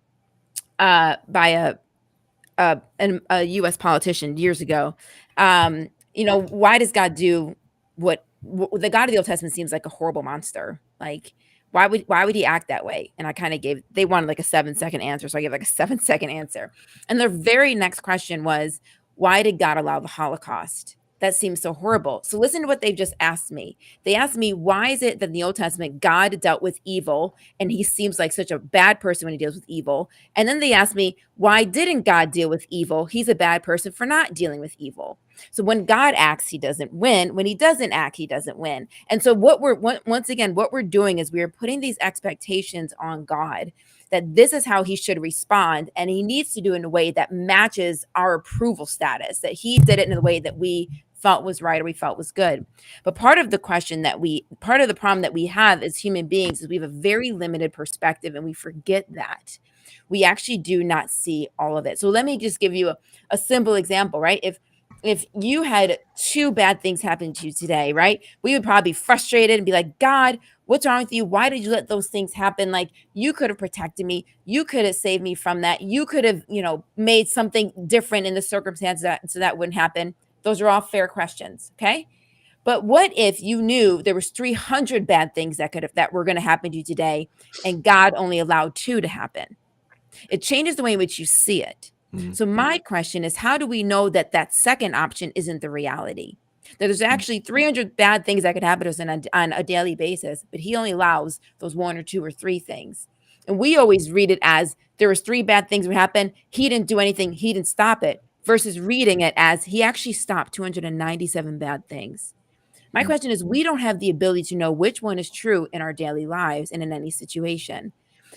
a U.S. politician years ago. Why does God do what the God of the Old Testament seems like a horrible monster? Like, why would he act that way? And I kind of they wanted like a 7-second answer. So I gave like a 7-second answer. And their very next question was, why did God allow the Holocaust? That seems so horrible. So listen to what they've just asked me. They asked me, why is it that in the Old Testament, God dealt with evil and he seems like such a bad person when he deals with evil? And then they asked me, why didn't God deal with evil? He's a bad person for not dealing with evil. So when God acts, he doesn't win. When he doesn't act, he doesn't win. And so what we're doing is we're putting these expectations on God that this is how he should respond. And he needs to do it in a way that matches our approval status, that he did it in a way that we felt was right or we felt was good. But part of the problem that we have as human beings is we have a very limited perspective and we forget that. We actually do not see all of it. So let me just give you a simple example, right? If you had 2 bad things happen to you today, right? We would probably be frustrated and be like, God, what's wrong with you? Why did you let those things happen? Like, you could have protected me. You could have saved me from that. You could have, made something different in the circumstances so that wouldn't happen. Those are all fair questions. Okay. But what if you knew there was 300 bad things that were going to happen to you today and God only allowed 2 to happen? It changes the way in which you see it. So my question is, how do we know that second option isn't the reality? That there's actually 300 bad things that could happen to us on a daily basis, but he only allows those 1 or 2 or 3 things. And we always read it as there was 3 bad things that happened. He didn't do anything. He didn't stop it, versus reading it as he actually stopped 297 bad things. My question is, we don't have the ability to know which one is true in our daily lives and in any situation.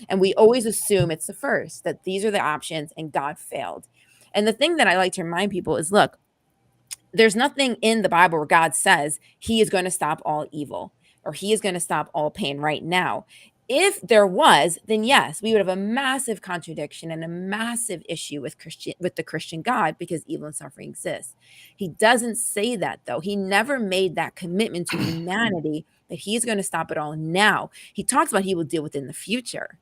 And we always assume it's the first, that these are the options and God failed. And the thing that I like to remind people is, look, there's nothing in the Bible where God says he is going to stop all evil or he is going to stop all pain right now. If there was, then yes, we would have a massive contradiction and a massive issue with the Christian God, because evil and suffering exists. He doesn't say that, though. He never made that commitment to humanity that he's going to stop it all now. He talks about he will deal with it in the future,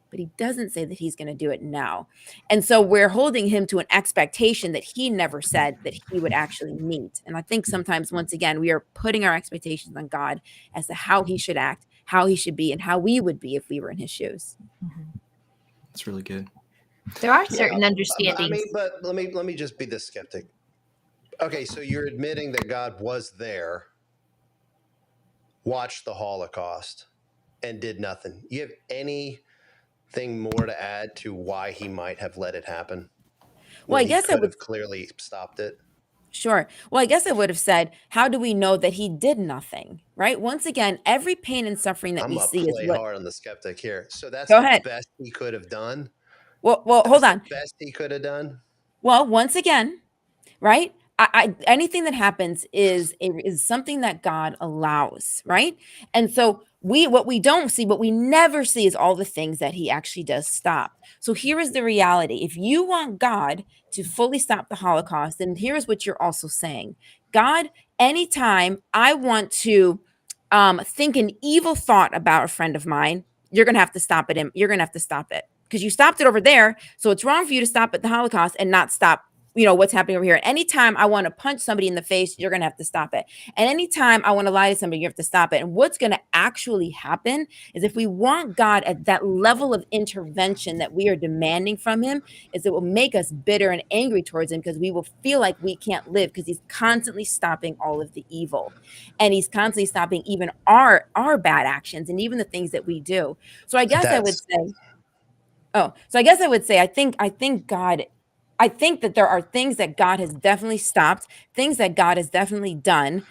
but he doesn't say that he's going to do it now. And so we're holding him to an expectation that he never said that he would actually meet. And I think sometimes, once again, we are putting our expectations on God as to how he should act, how he should be, and how we would be if we were in his shoes. That's really good. There are certain understandings. I mean, but let me just be the skeptic. Okay, so you're admitting that God was there, watched the Holocaust, and did nothing. You have anything more to add to why he might have let it happen? Well, I guess he could have clearly stopped it. Sure. Well, I guess I would have said, how do we know that he did nothing? Right? Once again, every pain and suffering that we see is what. Hard on the skeptic here. So that's Go the ahead. best he could have done. Well, hold on. The best he could have done. Well, once again, right? Anything that happens is something that God allows, right? And so what we don't see, what we never see, is all the things that he actually does stop. So here is the reality. If you want God to fully stop the Holocaust, then here's what you're also saying. God, anytime I want to think an evil thought about a friend of mine, you're going to have to stop it. You're going to have to stop it because you stopped it over there. So it's wrong for you to stop at the Holocaust and not stop what's happening over here. Anytime I want to punch somebody in the face, you're going to have to stop it. And anytime I want to lie to somebody, you have to stop it. And what's going to actually happen is, if we want God at that level of intervention that we are demanding from him, is it will make us bitter and angry towards him, because we will feel like we can't live, because he's constantly stopping all of the evil. And he's constantly stopping even our bad actions and even the things that we do. So I guess I would say, I think God, I think that there are things that God has definitely stopped, things that God has definitely done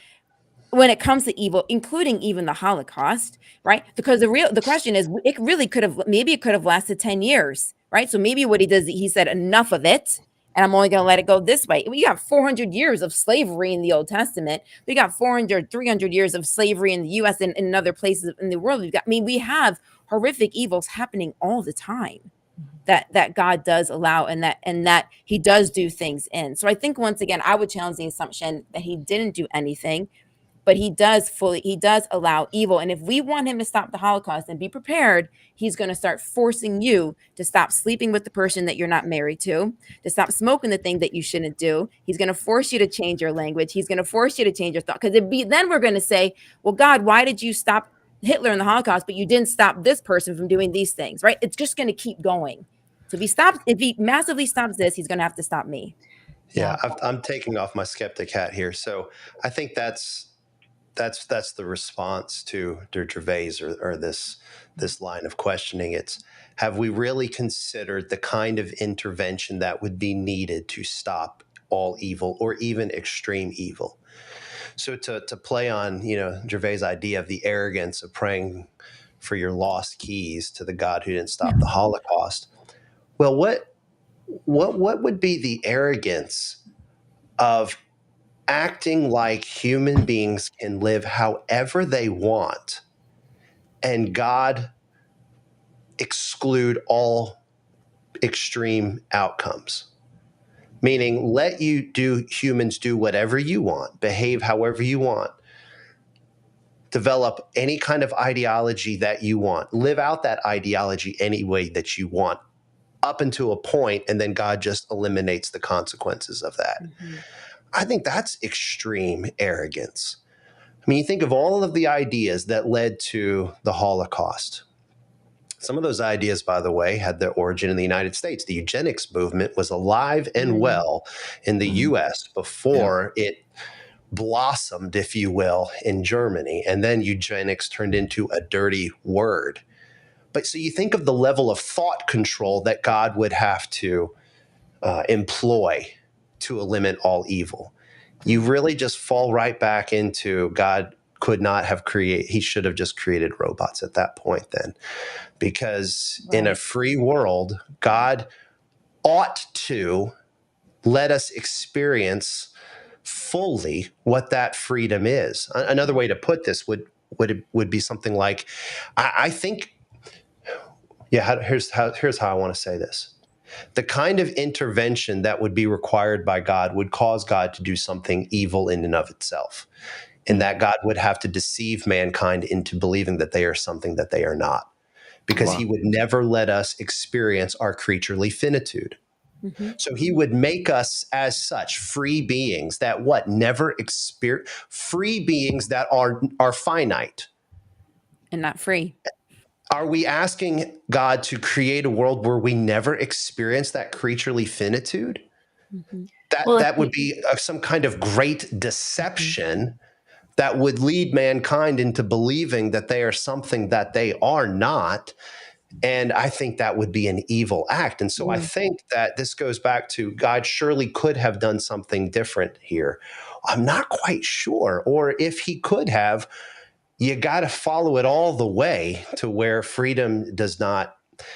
when it comes to evil, including even the Holocaust, right? Because the question is, it could have lasted 10 years, right? So maybe what he does, he said, enough of it, and I'm only going to let it go this way. We got 400 years of slavery in the Old Testament. We got 300 years of slavery in the U.S. and in other places in the world. We have horrific evils happening all the time that God does allow, and that he does do things in. So I think, once again, I would challenge the assumption that he didn't do anything, but he does allow evil. And if we want him to stop the Holocaust, and be prepared, he's going to start forcing you to stop sleeping with the person that you're not married to stop smoking the thing that you shouldn't do. He's going to force you to change your language. He's going to force you to change your thought. Because then we're going to say, well, God, why did you stop Hitler in the Holocaust, but you didn't stop this person from doing these things, right? It's just going to keep going. So if he massively stops this, he's going to have to stop me. Yeah, I'm taking off my skeptic hat here. So I think that's the response to Gervais or this line of questioning. It's, have we really considered the kind of intervention that would be needed to stop all evil, or even extreme evil? So to play on Gervais' idea of the arrogance of praying for your lost keys to the God who didn't stop the Holocaust. Well, what would be the arrogance of acting like human beings can live however they want, and God exclude all extreme outcomes? Meaning, let humans do whatever you want, behave however you want, develop any kind of ideology that you want, live out that ideology any way that you want, up until a point, and then God just eliminates the consequences of that. Mm-hmm. I think that's extreme arrogance. I mean, you think of all of the ideas that led to the Holocaust. Some of those ideas, by the way, had their origin in the United States. The eugenics movement was alive and well in the U.S. before it blossomed, if you will, in Germany. And then eugenics turned into a dirty word. But so you think of the level of thought control that God would have to employ to eliminate all evil. You really just fall right back into, God could not have he should have just created robots at that point then. Because in a free world, God ought to let us experience fully what that freedom is. Another way to put this would be something like, I think Here's how I want to say this. The kind of intervention that would be required by God would cause God to do something evil in and of itself, and that God would have to deceive mankind into believing that they are something that they are not, because he would never let us experience our creaturely finitude. So he would make us as such free beings that never experience, free beings that are finite and not free. Are we asking God to create a world where we never experience that creaturely finitude? That would be some kind of great deception that would lead mankind into believing that they are something that they are not. And I think that would be an evil act. And so I think that this goes back to God surely could have done something different here. I'm not quite sure. Or if he could have, you got to follow it all the way to where freedom does not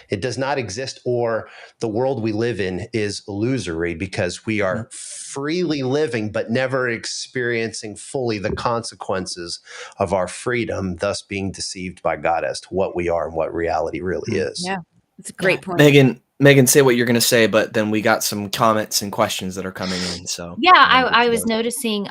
exist, or the world we live in is illusory because we are freely living but never experiencing fully the consequences of our freedom, thus being deceived by God as to what we are and what reality really is. Yeah, it's a great point. Megan, say what you're going to say, but then we got some comments and questions that are coming in. So I was noticing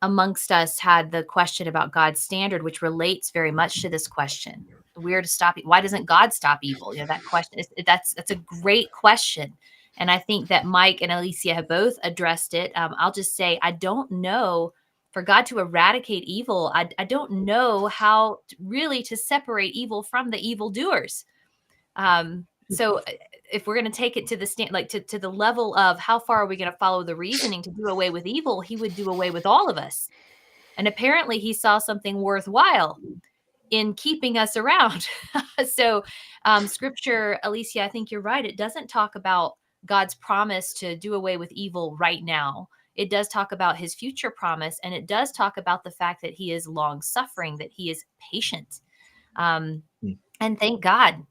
amongst us had the question about God's standard, which relates very much to this question. Where to stop? Why doesn't God stop evil? That question that's a great question, and I think that Mike and Alycia have both addressed it. I'll just say I don't know. For God to eradicate evil, I don't know how really to separate evil from the evildoers. So if we're going to take it to the to the level of how far are we going to follow the reasoning to do away with evil, he would do away with all of us. And apparently he saw something worthwhile in keeping us around. So scripture, Alycia, I think you're right. It doesn't talk about God's promise to do away with evil right now. It does talk about his future promise. And it does talk about the fact that he is long suffering, that he is patient. And thank God,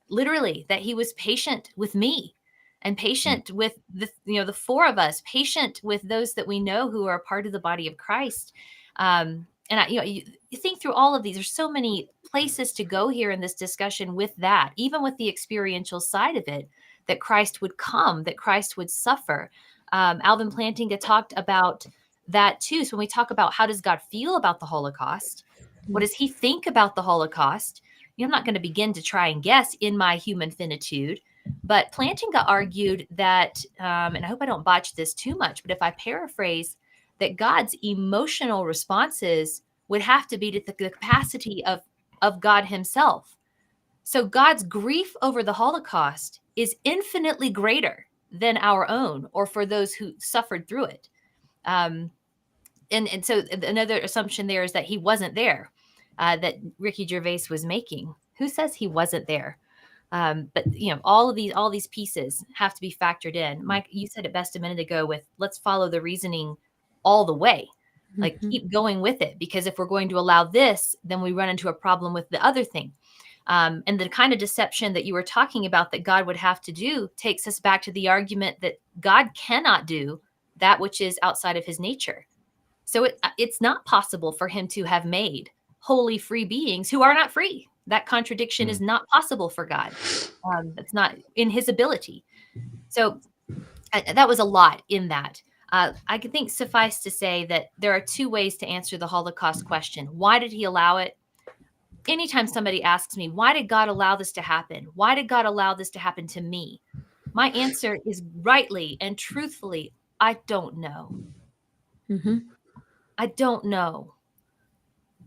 literally, that he was patient with me and patient with the four of us, patient with those that we know who are part of the body of Christ. And you think through all of these, there's so many places to go here in this discussion with that, even with the experiential side of it, that Christ would come, that Christ would suffer. Alvin Plantinga talked about that too. So when we talk about how does God feel about the Holocaust, what does he think about the Holocaust? I'm not going to begin to try and guess in my human finitude, but Plantinga argued that, and I hope I don't botch this too much, but if I paraphrase, that God's emotional responses would have to be to the capacity of God himself. So God's grief over the Holocaust is infinitely greater than our own, or for those who suffered through it. And so another assumption there is that he wasn't there, that Ricky Gervais was making. Who says he wasn't there? But all these pieces have to be factored in. Mike, you said it best a minute ago with let's follow the reasoning all the way. Like keep going with it, because if we're going to allow this, then we run into a problem with the other thing. And the kind of deception that you were talking about that God would have to do takes us back to the argument that God cannot do that which is outside of his nature. So it's not possible for him to have made wholly free beings who are not free. That contradiction is not possible for God. It's not in his ability. So that was a lot in that. I could think suffice to say that there are two ways to answer the Holocaust question. Why did he allow it? Anytime somebody asks me, why did God allow this to happen? Why did God allow this to happen to me? My answer is rightly and truthfully, I don't know. I don't know.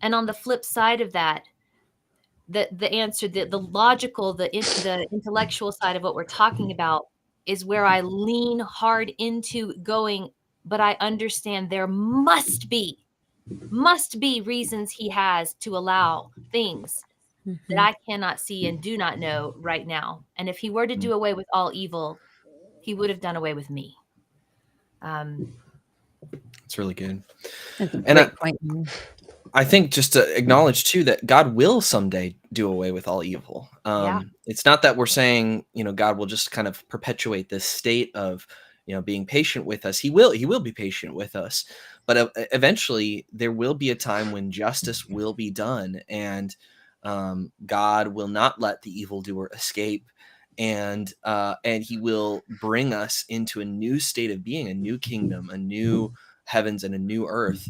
And on the flip side of that, the answer, the logical, the intellectual side of what we're talking about is where I lean hard into going, but I understand there must be reasons he has to allow things that I cannot see and do not know right now. And if he were to do away with all evil, he would have done away with me. It's really good. That's a And great point. I think just to acknowledge too that God will someday do away with all evil. It's not that we're saying, God will just kind of perpetuate this state of, being patient with us. He will be patient with us, but eventually there will be a time when justice will be done. And God will not let the evildoer escape, and he will bring us into a new state of being, a new kingdom, a new heavens and a new earth,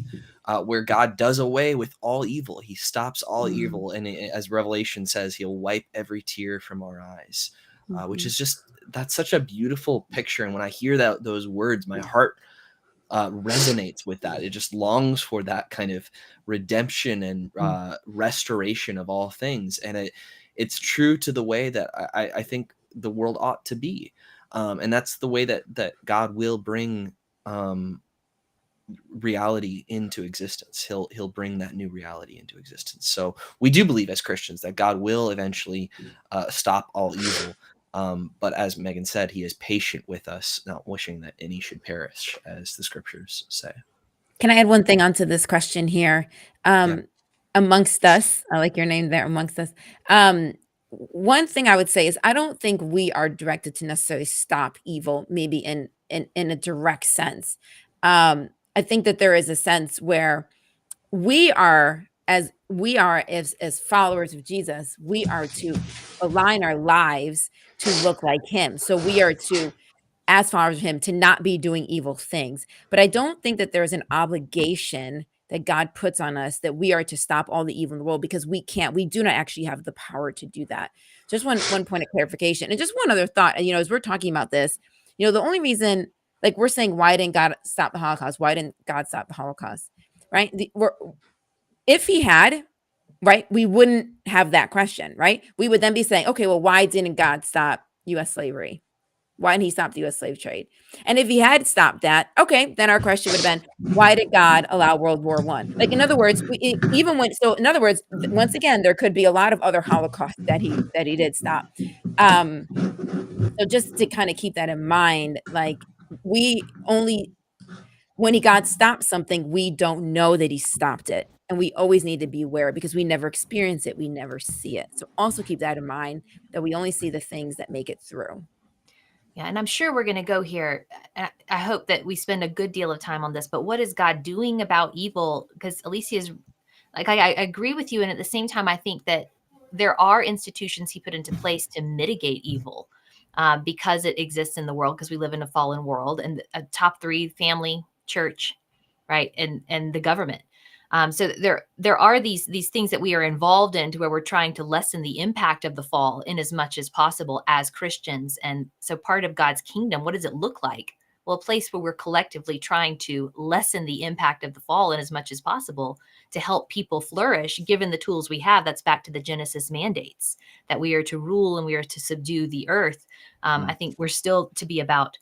where God does away with all evil. He stops all evil, and as Revelation says, he'll wipe every tear from our eyes, which is just, that's such a beautiful picture. And when I hear those words, my heart resonates with that. It just longs for that kind of redemption and restoration of all things. And it's true to the way that I think the world ought to be. And that's the way that God will bring reality into existence. He'll bring that new reality into existence. So we do believe as Christians that God will eventually stop all evil. But as Megan said, he is patient with us, not wishing that any should perish, as the scriptures say. Can I add one thing onto this question here? Amongst us, I like your name there, amongst us. One thing I would say is I don't think we are directed to necessarily stop evil, maybe in a direct sense. I think that there is a sense where we are as followers of Jesus, we are to align our lives to look like him. So we are to, as followers of him, to not be doing evil things. But I don't think that there's an obligation that God puts on us that we are to stop all the evil in the world, because we do not actually have the power to do that. Just one point of clarification. And just one other thought, as we're talking about this, the only reason, like we're saying, why didn't God stop the Holocaust? Why didn't God stop the Holocaust? Right? If he had, right, we wouldn't have that question, right? We would then be saying, okay, well, why didn't God stop U.S. slavery? Why didn't he stop the U.S. slave trade? And if he had stopped that, okay, then our question would have been, why did God allow World War I? Like, in other words, once again, there could be a lot of other Holocausts that he did stop. So just to kind of keep that in mind, like when God stops something, we don't know that he stopped it. And we always need to be aware, because we never experience it. We never see it. So also keep that in mind, that we only see the things that make it through. Yeah, and I'm sure we're going to go here. I hope that we spend a good deal of time on this, but what is God doing about evil? Because Alycia is like, I agree with you. And at the same time, I think that there are institutions he put into place to mitigate evil because it exists in the world, because we live in a fallen world, and a top three: family, church, right? And the government. So there are these things that we are involved in, to where we're trying to lessen the impact of the fall in as much as possible as Christians. And so part of God's kingdom, what does it look like? Well, a place where we're collectively trying to lessen the impact of the fall in as much as possible to help people flourish, given the tools we have. That's back to the Genesis mandates, that we are to rule and we are to subdue the earth. I think we're still to be about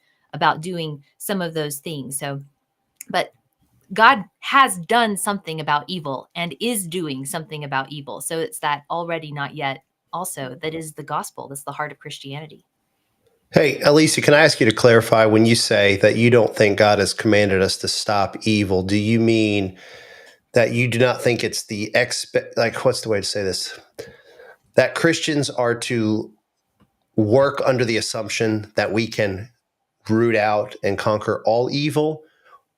doing some of those things. So, but God has done something about evil and is doing something about evil. So it's that already not yet also that is the gospel. That's the heart of Christianity. Hey, Alycia, can I ask you to clarify, when you say that you don't think God has commanded us to stop evil, do you mean that you do not think it's what's the way to say this? That Christians are to work under the assumption that we can root out and conquer all evil,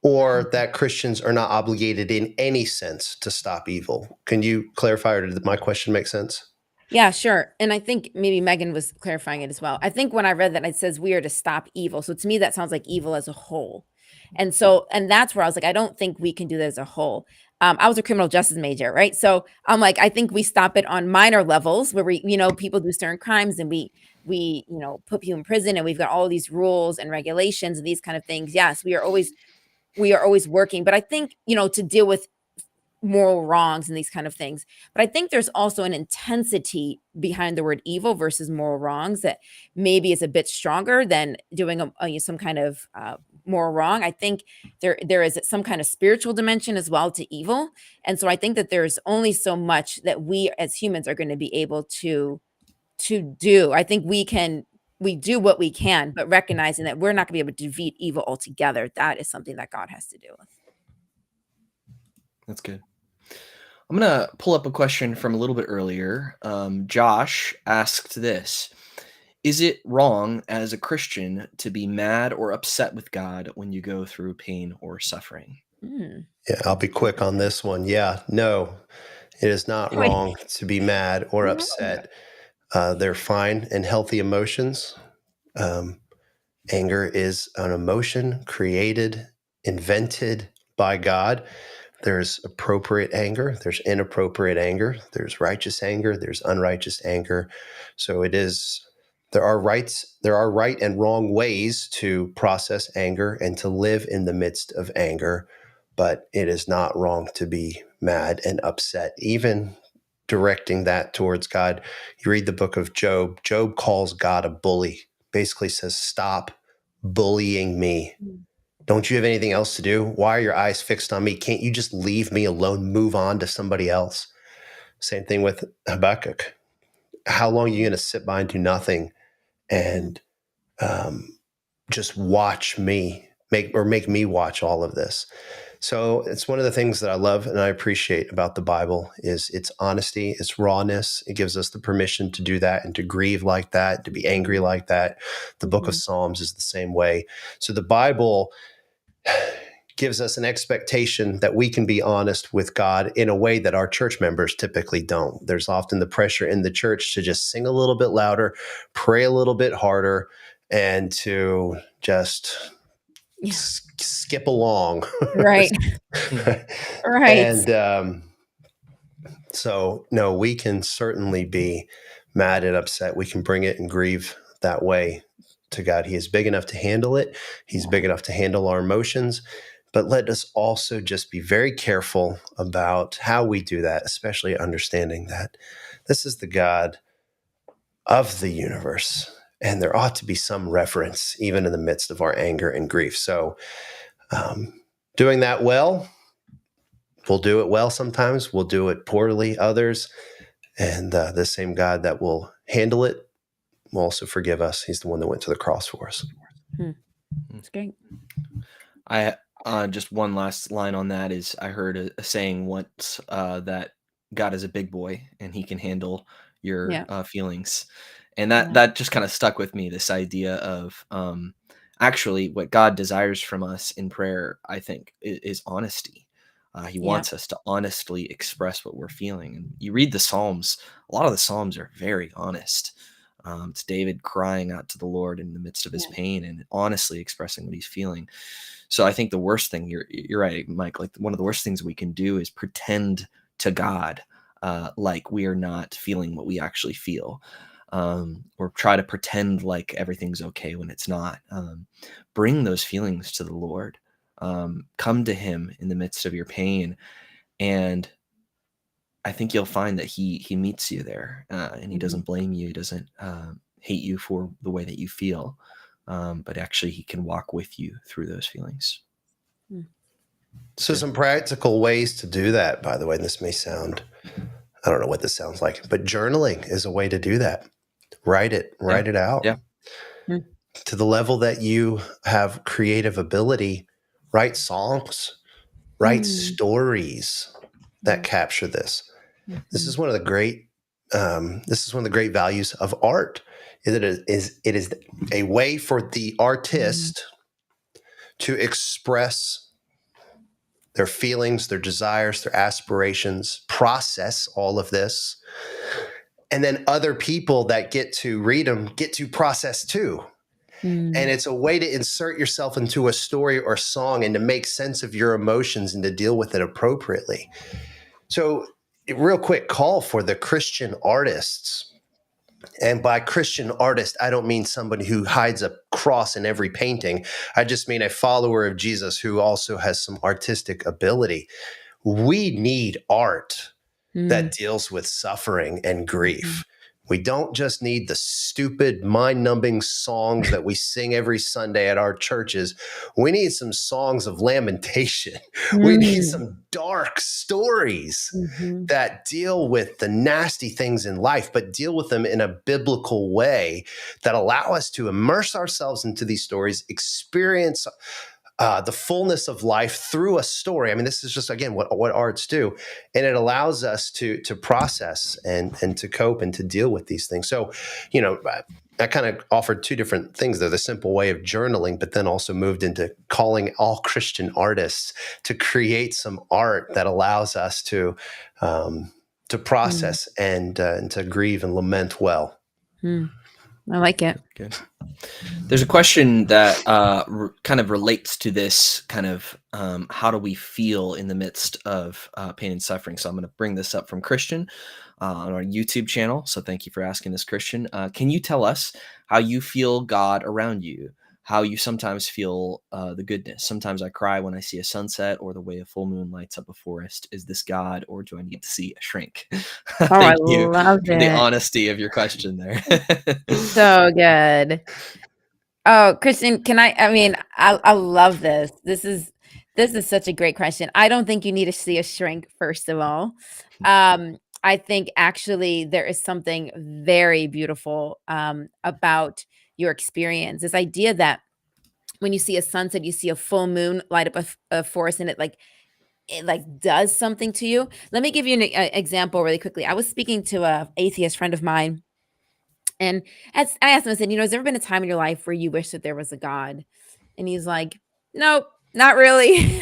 or that Christians are not obligated in any sense to stop evil? Can you clarify, or did my question make sense? Yeah, sure. And I think maybe Megan was clarifying it as well. I think when I read that, it says we are to stop evil. So to me, that sounds like evil as a whole. And that's where I was like, I don't think we can do that as a whole. I was a criminal justice major, right? So I'm like, I think we stop it on minor levels where we, people do certain crimes, and we put people in prison, and we've got all these rules and regulations and these kind of things. Yes, we are always working. But I think, to deal with moral wrongs and these kind of things. But I think there's also an intensity behind the word evil versus moral wrongs that maybe is a bit stronger than doing some kind of moral wrong. I think there is some kind of spiritual dimension as well to evil. And so I think that there's only so much that we as humans are going to be able to do. I think we do what we can, but recognizing that we're not going to be able to defeat evil altogether. That is something that God has to do with. That's good. I'm going to pull up a question from a little bit earlier. Josh asked this: is it wrong as a Christian to be mad or upset with God when you go through pain or suffering? Yeah, I'll be quick on this one. Yeah, no, It is not Right. wrong to be mad or upset. They're fine and healthy emotions. Anger is an emotion created, invented by God. There's appropriate anger, there's inappropriate anger, there's righteous anger, there's unrighteous anger. So there are right and wrong ways to process anger and to live in the midst of anger, but it is not wrong to be mad and upset, even directing that towards God. You read the book of Job. Job calls God a bully, basically says, stop bullying me. Don't you have anything else to do? Why are your eyes fixed on me? Can't you just leave me alone, move on to somebody else? Same thing with Habakkuk. How long are you going to sit by and do nothing and just watch me, make me watch all of this? So it's one of the things that I love and I appreciate about the Bible is its honesty, its rawness. It gives us the permission to do that and to grieve like that, to be angry like that. The book of Psalms is the same way. So the Bible gives us an expectation that we can be honest with God in a way that our church members typically don't. There's often the pressure in the church to just sing a little bit louder, pray a little bit harder, and to just skip along. Right. Right. And so, no, we can certainly be mad and upset. We can bring it and grieve that way to God. He is big enough to handle it. He's big enough to handle our emotions. But let us also just be very careful about how we do that, especially understanding that this is the God of the universe. And there ought to be some reference, even in the midst of our anger and grief. So doing that well, we'll do it well sometimes. We'll do it poorly others. And the same God that will handle it will also forgive us. He's the one that went to the cross for us. That's great. Just one last line on that is I heard a saying once that God is a big boy and he can handle your feelings. And that just kind of stuck with me, this idea of actually what God desires from us in prayer, I think, is honesty. He wants us to honestly express what we're feeling. And you read the Psalms, a lot of the Psalms are very honest. It's David crying out to the Lord in the midst of his pain and honestly expressing what he's feeling. So I think the worst thing, you're right, Mike, like one of the worst things we can do is pretend to God like we are not feeling what we actually feel, or try to pretend like everything's okay when it's not. Bring those feelings to the Lord. Come to him in the midst of your pain, and I think you'll find that he meets you there, and he doesn't blame you. He doesn't hate you for the way that you feel, but actually he can walk with you through those feelings. So some practical ways to do that, by the way, and this may sound, I don't know what this sounds like, but journaling is a way to do that. Write it out. Yeah. To the level that you have creative ability, write songs, write stories that capture this. This is one of the great values of art. It is a way for the artist to express their feelings, their desires, their aspirations, process all of this. And then other people that get to read them get to process too. And it's a way to insert yourself into a story or song and to make sense of your emotions and to deal with it appropriately. So real quick call for the Christian artists. And by Christian artist, I don't mean somebody who hides a cross in every painting. I just mean a follower of Jesus who also has some artistic ability. We need art that deals with suffering and grief. We don't just need the stupid, mind-numbing songs that we sing every Sunday at our churches. We need some songs of lamentation. We need some dark stories that deal with the nasty things in life, but deal with them in a biblical way that allow us to immerse ourselves into these stories, experience the fullness of life through a story. I mean, this is just, again, what arts do. And it allows us to process and to cope and to deal with these things. So, I kind of offered two different things there, the simple way of journaling, but then also moved into calling all Christian artists to create some art that allows us to to process and to grieve and lament well. I like it. Good. There's a question that kind of relates to this kind of how do we feel in the midst of pain and suffering. So I'm going to bring this up from Christian on our YouTube channel. So thank you for asking this, Christian. Can you tell us how you feel God around you? How you sometimes feel the goodness? Sometimes I cry when I see a sunset or the way a full moon lights up a forest. Is this God, or do I need to see a shrink? Thank you love for the it. honesty of your question there. So good. Oh, Christian, I love this. This is such a great question. I don't think you need to see a shrink, first of all. I think actually there is something very beautiful about your experience. This idea that when you see a sunset, you see a full moon light up a forest, and it does something to you. Let me give you an example really quickly. I was speaking to a atheist friend of mine, and as I asked him, I said, has there ever been a time in your life where you wish that there was a God? And he's like, nope, not really.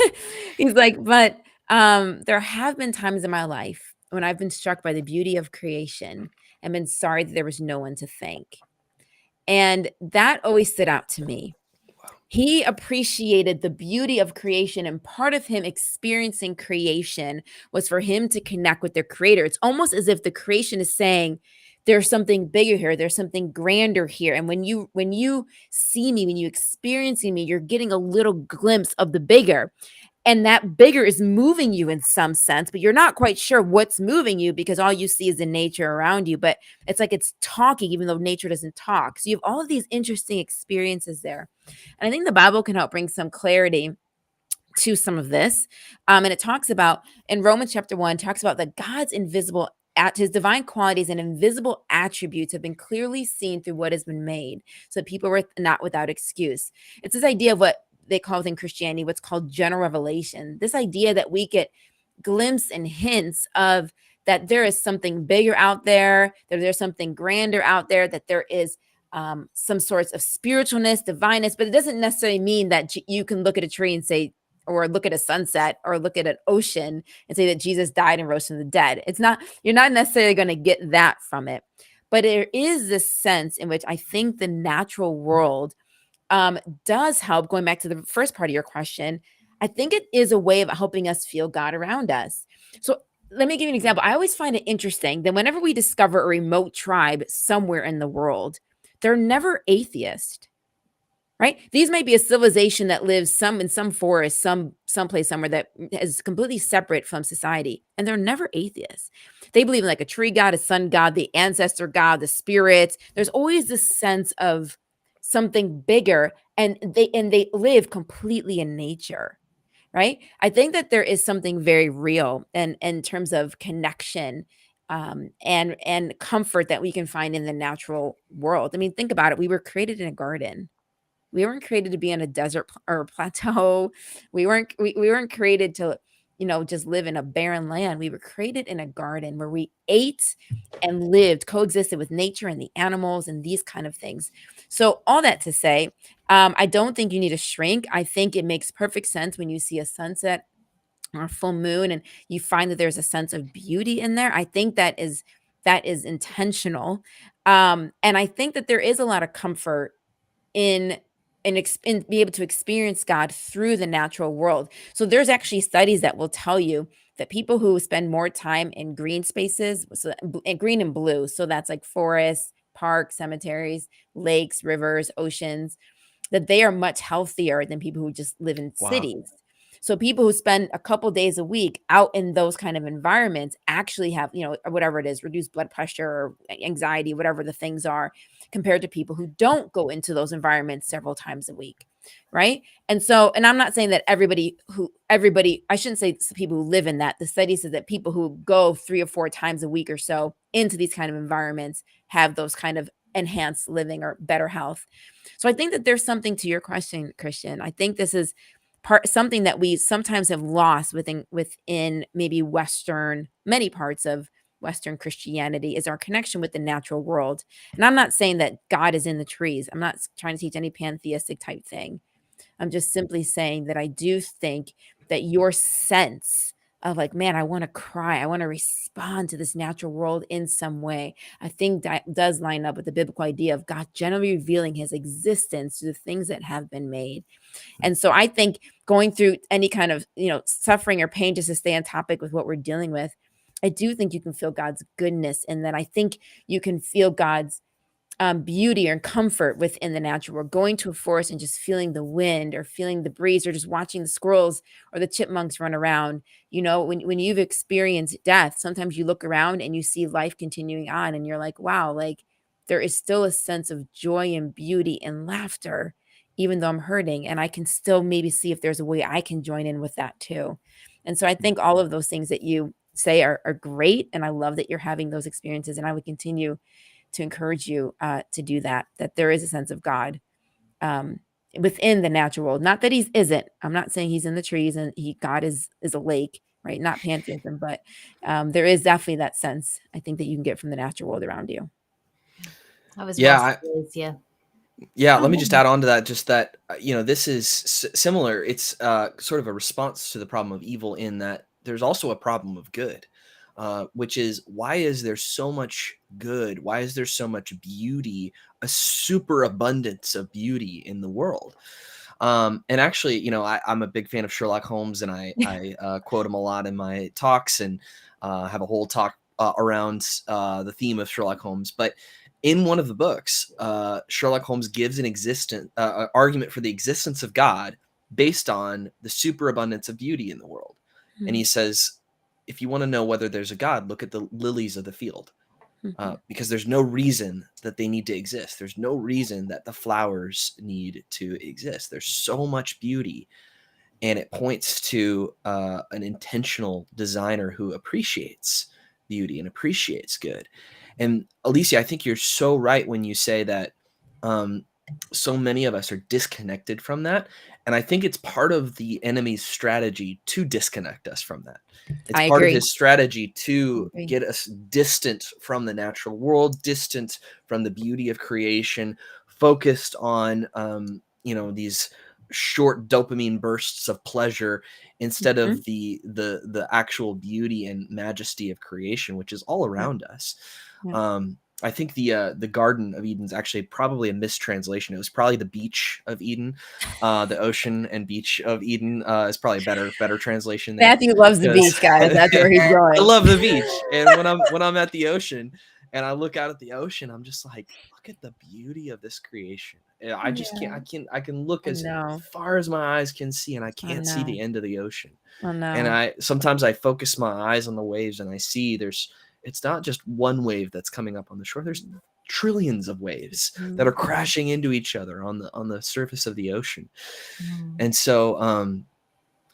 He's like, but there have been times in my life when I've been struck by the beauty of creation and been sorry that there was no one to thank. And that always stood out to me. He appreciated the beauty of creation, and part of him experiencing creation was for him to connect with their creator. It's almost as if the creation is saying, there's something bigger here, there's something grander here. And when you see me, when you experiencing me, you're getting a little glimpse of the bigger. And that bigger is moving you in some sense, but you're not quite sure what's moving you because all you see is the nature around you. But it's like it's talking, even though nature doesn't talk. So you have all of these interesting experiences there. And I think the Bible can help bring some clarity to some of this. And it talks about, in Romans chapter 1, talks about that God's invisible, his divine qualities and invisible attributes have been clearly seen through what has been made, so that people were not without excuse. It's this idea of what they call within Christianity what's called general revelation. This idea that we get glimpses and hints of that there is something bigger out there, that there's something grander out there, that there is some sorts of spiritualness, divineness, but it doesn't necessarily mean that you can look at a tree and say, or look at a sunset or look at an ocean and say that Jesus died and rose from the dead. It's not, you're not necessarily going to get that from it. But there is this sense in which I think the natural world does help. Going back to the first part of your question, I think it is a way of helping us feel God around us. So let me give you an example. I always find it interesting that whenever we discover a remote tribe somewhere in the world, they're never atheist, right? These might be a civilization that lives in some forest, someplace somewhere that is completely separate from society, and they're never atheists. They believe in like a tree god, a sun god, the ancestor god, the spirits. There's always this sense of something bigger, and they live completely in nature, right? I think that there is something very real and in terms of connection and comfort that we can find in the natural world. I mean, think about it. We were created in a garden. We weren't created to be on a desert or a plateau. We weren't created to, just live in a barren land. We were created in a garden where we ate and lived, coexisted with nature and the animals and these kind of things. So all that to say, I don't think you need to shrink. I think it makes perfect sense when you see a sunset or a full moon and you find that there's a sense of beauty in there. I think that is intentional. And I think that there is a lot of comfort in be able to experience God through the natural world. So there's actually studies that will tell you that people who spend more time in green spaces, so and green and blue, so that's like forests, parks, cemeteries, lakes, rivers, oceans, that they are much healthier than people who just live in cities. So people who spend a couple days a week out in those kind of environments actually have, whatever it is, reduced blood pressure or anxiety, whatever the things are, compared to people who don't go into those environments several times a week. Right. And I'm not saying that everybody, I shouldn't say people who live in that. The study says that people who go 3 or 4 times a week or so into these kind of environments have those kind of enhanced living or better health. So I think that there's something to your question, Christian. I think this is something that we sometimes have lost within maybe many parts of Western Christianity is our connection with the natural world. And I'm not saying that God is in the trees. I'm not trying to teach any pantheistic type thing. I'm just simply saying that I do think that your sense of like, man, I want to cry. I want to respond to this natural world in some way. I think that does line up with the biblical idea of God generally revealing his existence to the things that have been made. And so I think going through any kind of, suffering or pain, just to stay on topic with what we're dealing with, I do think you can feel God's goodness. And then I think you can feel God's beauty or comfort within the natural world. Going to a forest and just feeling the wind or feeling the breeze or just watching the squirrels or the chipmunks run around. When you've experienced death, sometimes you look around and you see life continuing on and you're like, wow, like there is still a sense of joy and beauty and laughter, even though I'm hurting. And I can still maybe see if there's a way I can join in with that too. And so I think all of those things that you say are great. And I love that you're having those experiences. And I would continue to encourage you to do that there is a sense of God within the natural world. Not that he isn't. I'm not saying he's in the trees and God is a lake, right? Not pantheism, but there is definitely that sense, I think, that you can get from the natural world around you. I was Yeah, yeah. Let me just add on to that, just that, this is similar. It's sort of a response to the problem of evil in that there's also a problem of good, which is, why is there so much good? Why is there so much beauty, a superabundance of beauty in the world? And actually, I'm a big fan of Sherlock Holmes, and I quote him a lot in my talks, and have a whole talk around the theme of Sherlock Holmes. But in one of the books, Sherlock Holmes gives an argument for the existence of God based on the superabundance of beauty in the world. Mm-hmm. And he says, if you want to know whether there's a God, look at the lilies of the field, because there's no reason that they need to exist. There's no reason that the flowers need to exist. There's so much beauty, and it points to an intentional designer who appreciates beauty and appreciates good. And Alycia, I think you're so right when you say that so many of us are disconnected from that. And I think it's part of the enemy's strategy to disconnect us from that. It's I part agree. of his strategy to get us distant from the natural world, distant from the beauty of creation, focused on, these short dopamine bursts of pleasure instead of the actual beauty and majesty of creation, which is all around us. I think the Garden of Eden is actually probably a mistranslation. It was probably the beach of Eden. The ocean and beach of Eden is probably a better translation there. Matthew loves the beach, guys. That's where he's going. I love the beach. And when I'm at the ocean and I look out at the ocean, I'm just like, look at the beauty of this creation. I just can't. I can look as far as my eyes can see, and I can't see the end of the ocean. And sometimes I focus my eyes on the waves, and I see it's not just one wave that's coming up on the shore. There's trillions of waves that are crashing into each other on the surface of the ocean. And so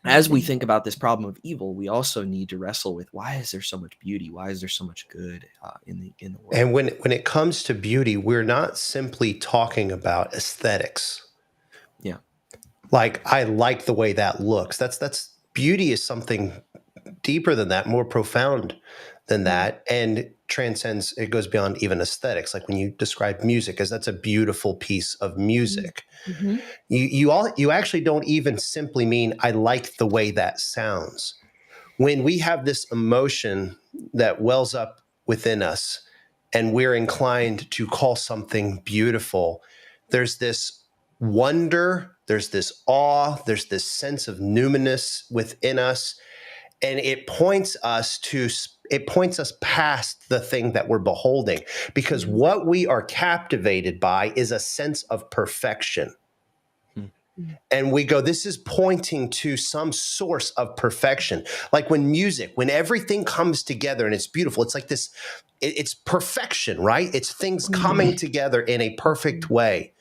as we think about this problem of evil, we also need to wrestle with, why is there so much beauty? Why is there so much good in the world? And when it comes to beauty, we're not simply talking about aesthetics. Yeah. Like, I like the way that looks. That's beauty is something deeper than that, more profound than that, and transcends. It goes beyond even aesthetics. Like when you describe music as that's a beautiful piece of music, you actually don't even simply mean I like the way that sounds. When we have this emotion that wells up within us, and we're inclined to call something beautiful, there's this wonder, there's this awe, there's this sense of numinous within us. And it points us past the thing that we're beholding, because what we are captivated by is a sense of perfection. And we go, this is pointing to some source of perfection. Like when everything comes together and it's beautiful, it's like this, it's perfection, right? It's things coming together in a perfect way.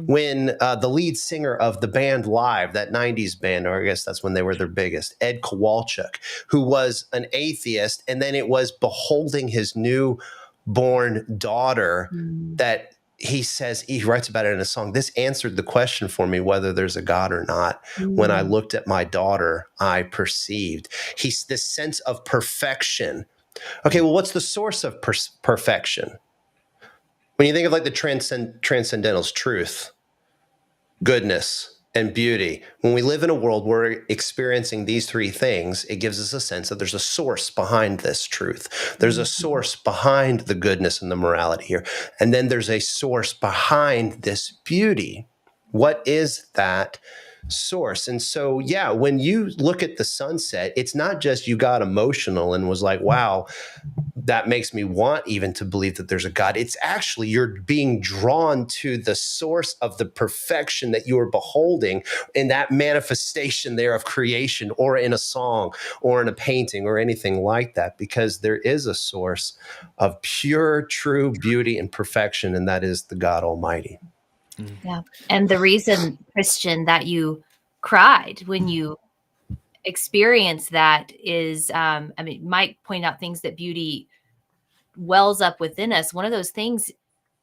When the lead singer of the band Live, that 90s band, or I guess that's when they were their biggest, Ed Kowalczyk, who was an atheist, and then it was beholding his newborn daughter that he says, he writes about it in a song, this answered the question for me whether there's a God or not. When I looked at my daughter, I perceived. He's this sense of perfection. Okay, well, what's the source of perfection? When you think of like the transcendentals, truth, goodness, and beauty. When we live in a world where we're experiencing these three things, it gives us a sense that there's a source behind this truth. There's a source behind the goodness and the morality here. And then there's a source behind this beauty. What is that source? And so, yeah, when you look at the sunset, it's not just you got emotional and was like, wow, that makes me want even to believe that there's a God. It's actually you're being drawn to the source of the perfection that you are beholding in that manifestation there of creation, or in a song or in a painting or anything like that, because there is a source of pure, true beauty and perfection, and that is the God Almighty. Yeah. And the reason, Christian, that you cried when you experienced that is, Mike pointed out things that beauty wells up within us. One of those things,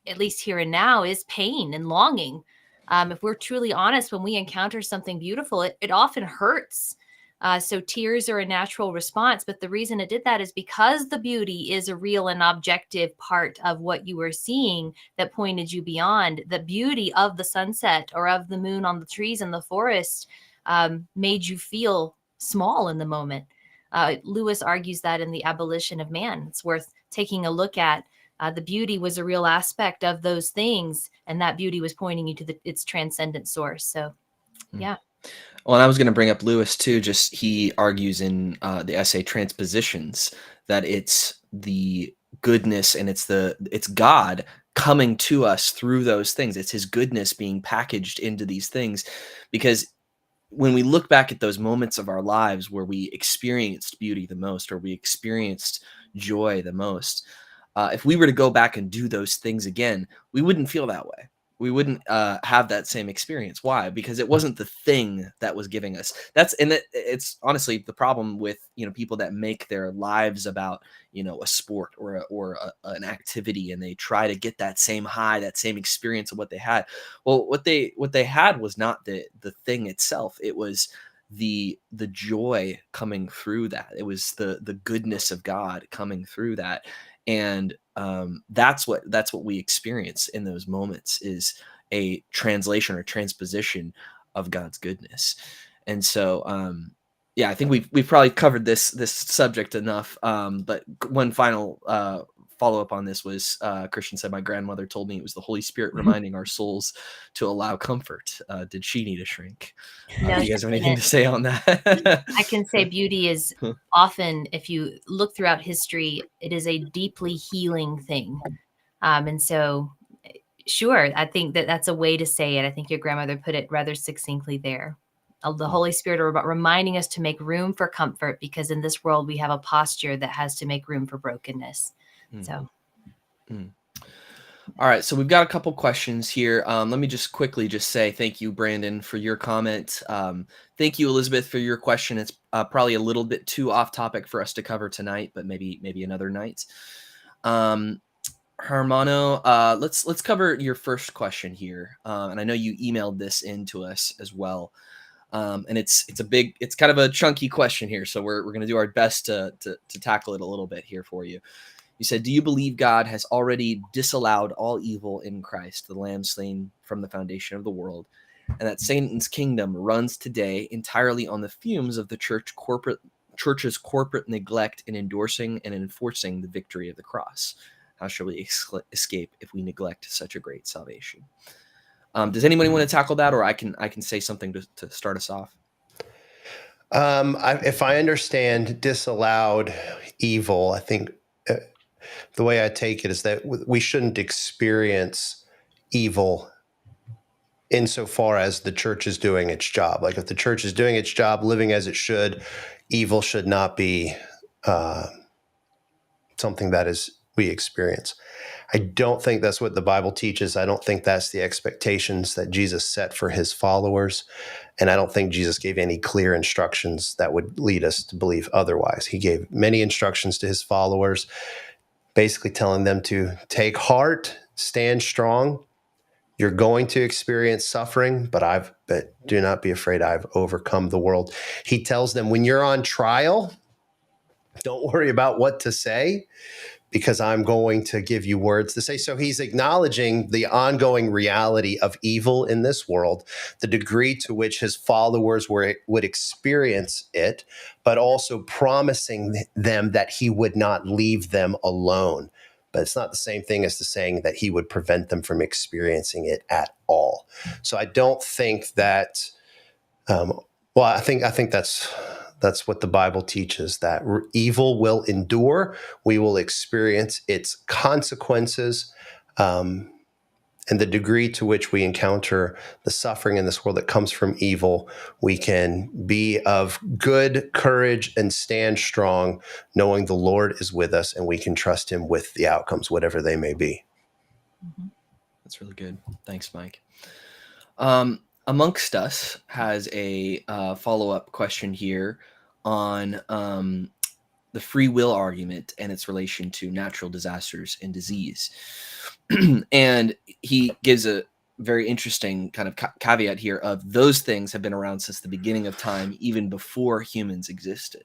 at least here and now, is pain and longing. If we're truly honest, when we encounter something beautiful, it often hurts. So tears are a natural response. But the reason it did that is because the beauty is a real and objective part of what you were seeing that pointed you beyond. The beauty of the sunset or of the moon on the trees in the forest made you feel small in the moment. Lewis argues that in The Abolition of Man. It's worth taking a look at. The beauty was a real aspect of those things, and that beauty was pointing you to its transcendent source. So, yeah. Well, and I was going to bring up Lewis too. Just he argues in the essay Transpositions that it's the goodness and it's God coming to us through those things. It's his goodness being packaged into these things, because when we look back at those moments of our lives where we experienced beauty the most, or we experienced joy the most, if we were to go back and do those things again, we wouldn't feel that way. We wouldn't have that same experience. Why? Because it wasn't the thing that was giving us. It's honestly the problem with people that make their lives about a sport or an activity, and they try to get that same high, that same experience of what they had. Well, what they had was not the thing itself. It was the joy coming through that. It was the goodness of God coming through that. And that's what we experience in those moments, is a translation or transposition of God's goodness. And so, I think we've probably covered this subject enough. But one final follow up on this was Christian said, my grandmother told me it was the Holy Spirit reminding our souls to allow comfort. Did she need a shrink? No, do you guys have anything to say on that? I can say beauty is often, if you look throughout history, it is a deeply healing thing. And so, sure, I think that's a way to say it. I think your grandmother put it rather succinctly there. The Holy Spirit are reminding us to make room for comfort, because in this world we have a posture that has to make room for brokenness. So. All right, so we've got a couple questions here. Let me just quickly say thank you, Brandon, for your comment. Thank you, Elizabeth, for your question. It's probably a little bit too off topic for us to cover tonight, but maybe another night. Hermano, let's cover your first question here. And I know you emailed this in to us as well. And it's kind of a chunky question here, so we're going to do our best to tackle it a little bit here for you. You said, do you believe God has already disallowed all evil in Christ, the Lamb slain from the foundation of the world, and that Satan's kingdom runs today entirely on the fumes of the church's corporate neglect in endorsing and enforcing the victory of the cross? How shall we escape if we neglect such a great salvation? Does anybody want to tackle that, or I can say something to start us off? If I understand disallowed evil, I think the way I take it is that we shouldn't experience evil insofar as the church is doing its job. Like, if the church is doing its job, living as it should, evil should not be something that we experience. I don't think that's what the Bible teaches. I don't think that's the expectations that Jesus set for his followers. And I don't think Jesus gave any clear instructions that would lead us to believe otherwise. He gave many instructions to his followers, basically telling them to take heart, stand strong. You're going to experience suffering, but do not be afraid. I've overcome the world. He tells them, when you're on trial, don't worry about what to say, because I'm going to give you words to say. So he's acknowledging the ongoing reality of evil in this world, the degree to which his followers would experience it, but also promising them that he would not leave them alone. But it's not the same thing as to saying that he would prevent them from experiencing it at all. So I don't think that, I think that's what the Bible teaches, that evil will endure. We will experience its consequences. And the degree to which we encounter the suffering in this world that comes from evil, we can be of good courage and stand strong, knowing the Lord is with us and we can trust him with the outcomes, whatever they may be. Mm-hmm. That's really good. Thanks, Mike. Amongst Us has a follow-up question here on the free will argument and its relation to natural disasters and disease. And he gives a very interesting kind of caveat here of those things have been around since the beginning of time, even before humans existed.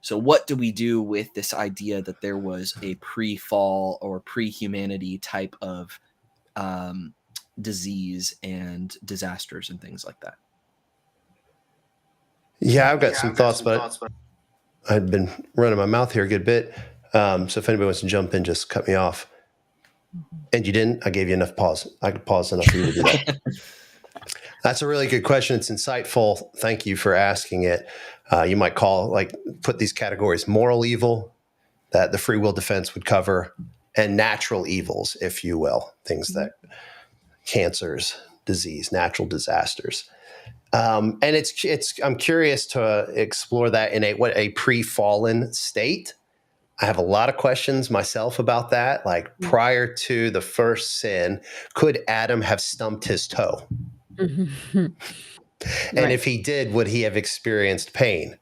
So what do we do with this idea that there was a pre-fall or pre-humanity type of disease and disasters and things like that? Yeah, I've got some thoughts, but I've been running my mouth here a good bit. So if anybody wants to jump in, just cut me off. And you didn't, I gave you enough pause. I could pause enough for you to do that. That's a really good question. It's insightful. Thank you for asking it. You might put these categories: moral evil, that the free will defense would cover, and natural evils, if you will, things that cancers, disease, natural disasters. And I'm curious to explore that in a pre-fallen state. I have a lot of questions myself about that. Like, prior to the first sin, could Adam have stumped his toe? And if he did, would he have experienced pain?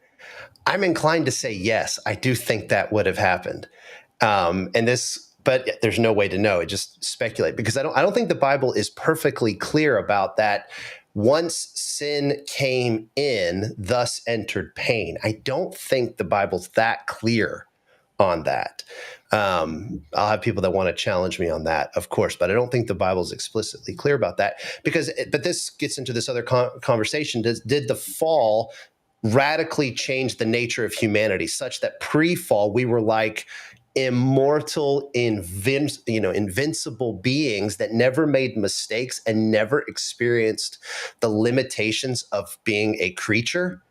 I'm inclined to say yes. I do think that would have happened. But there's no way to know. It just speculate, because I don't think the Bible is perfectly clear about that. Once sin came in, thus entered pain. I don't think the Bible's that clear on that. I'll have people that want to challenge me on that, of course, but I don't think the Bible's explicitly clear about that, but this gets into this other conversation. Did the fall radically change the nature of humanity, such that pre-fall we were like immortal, invincible beings that never made mistakes and never experienced the limitations of being a creature?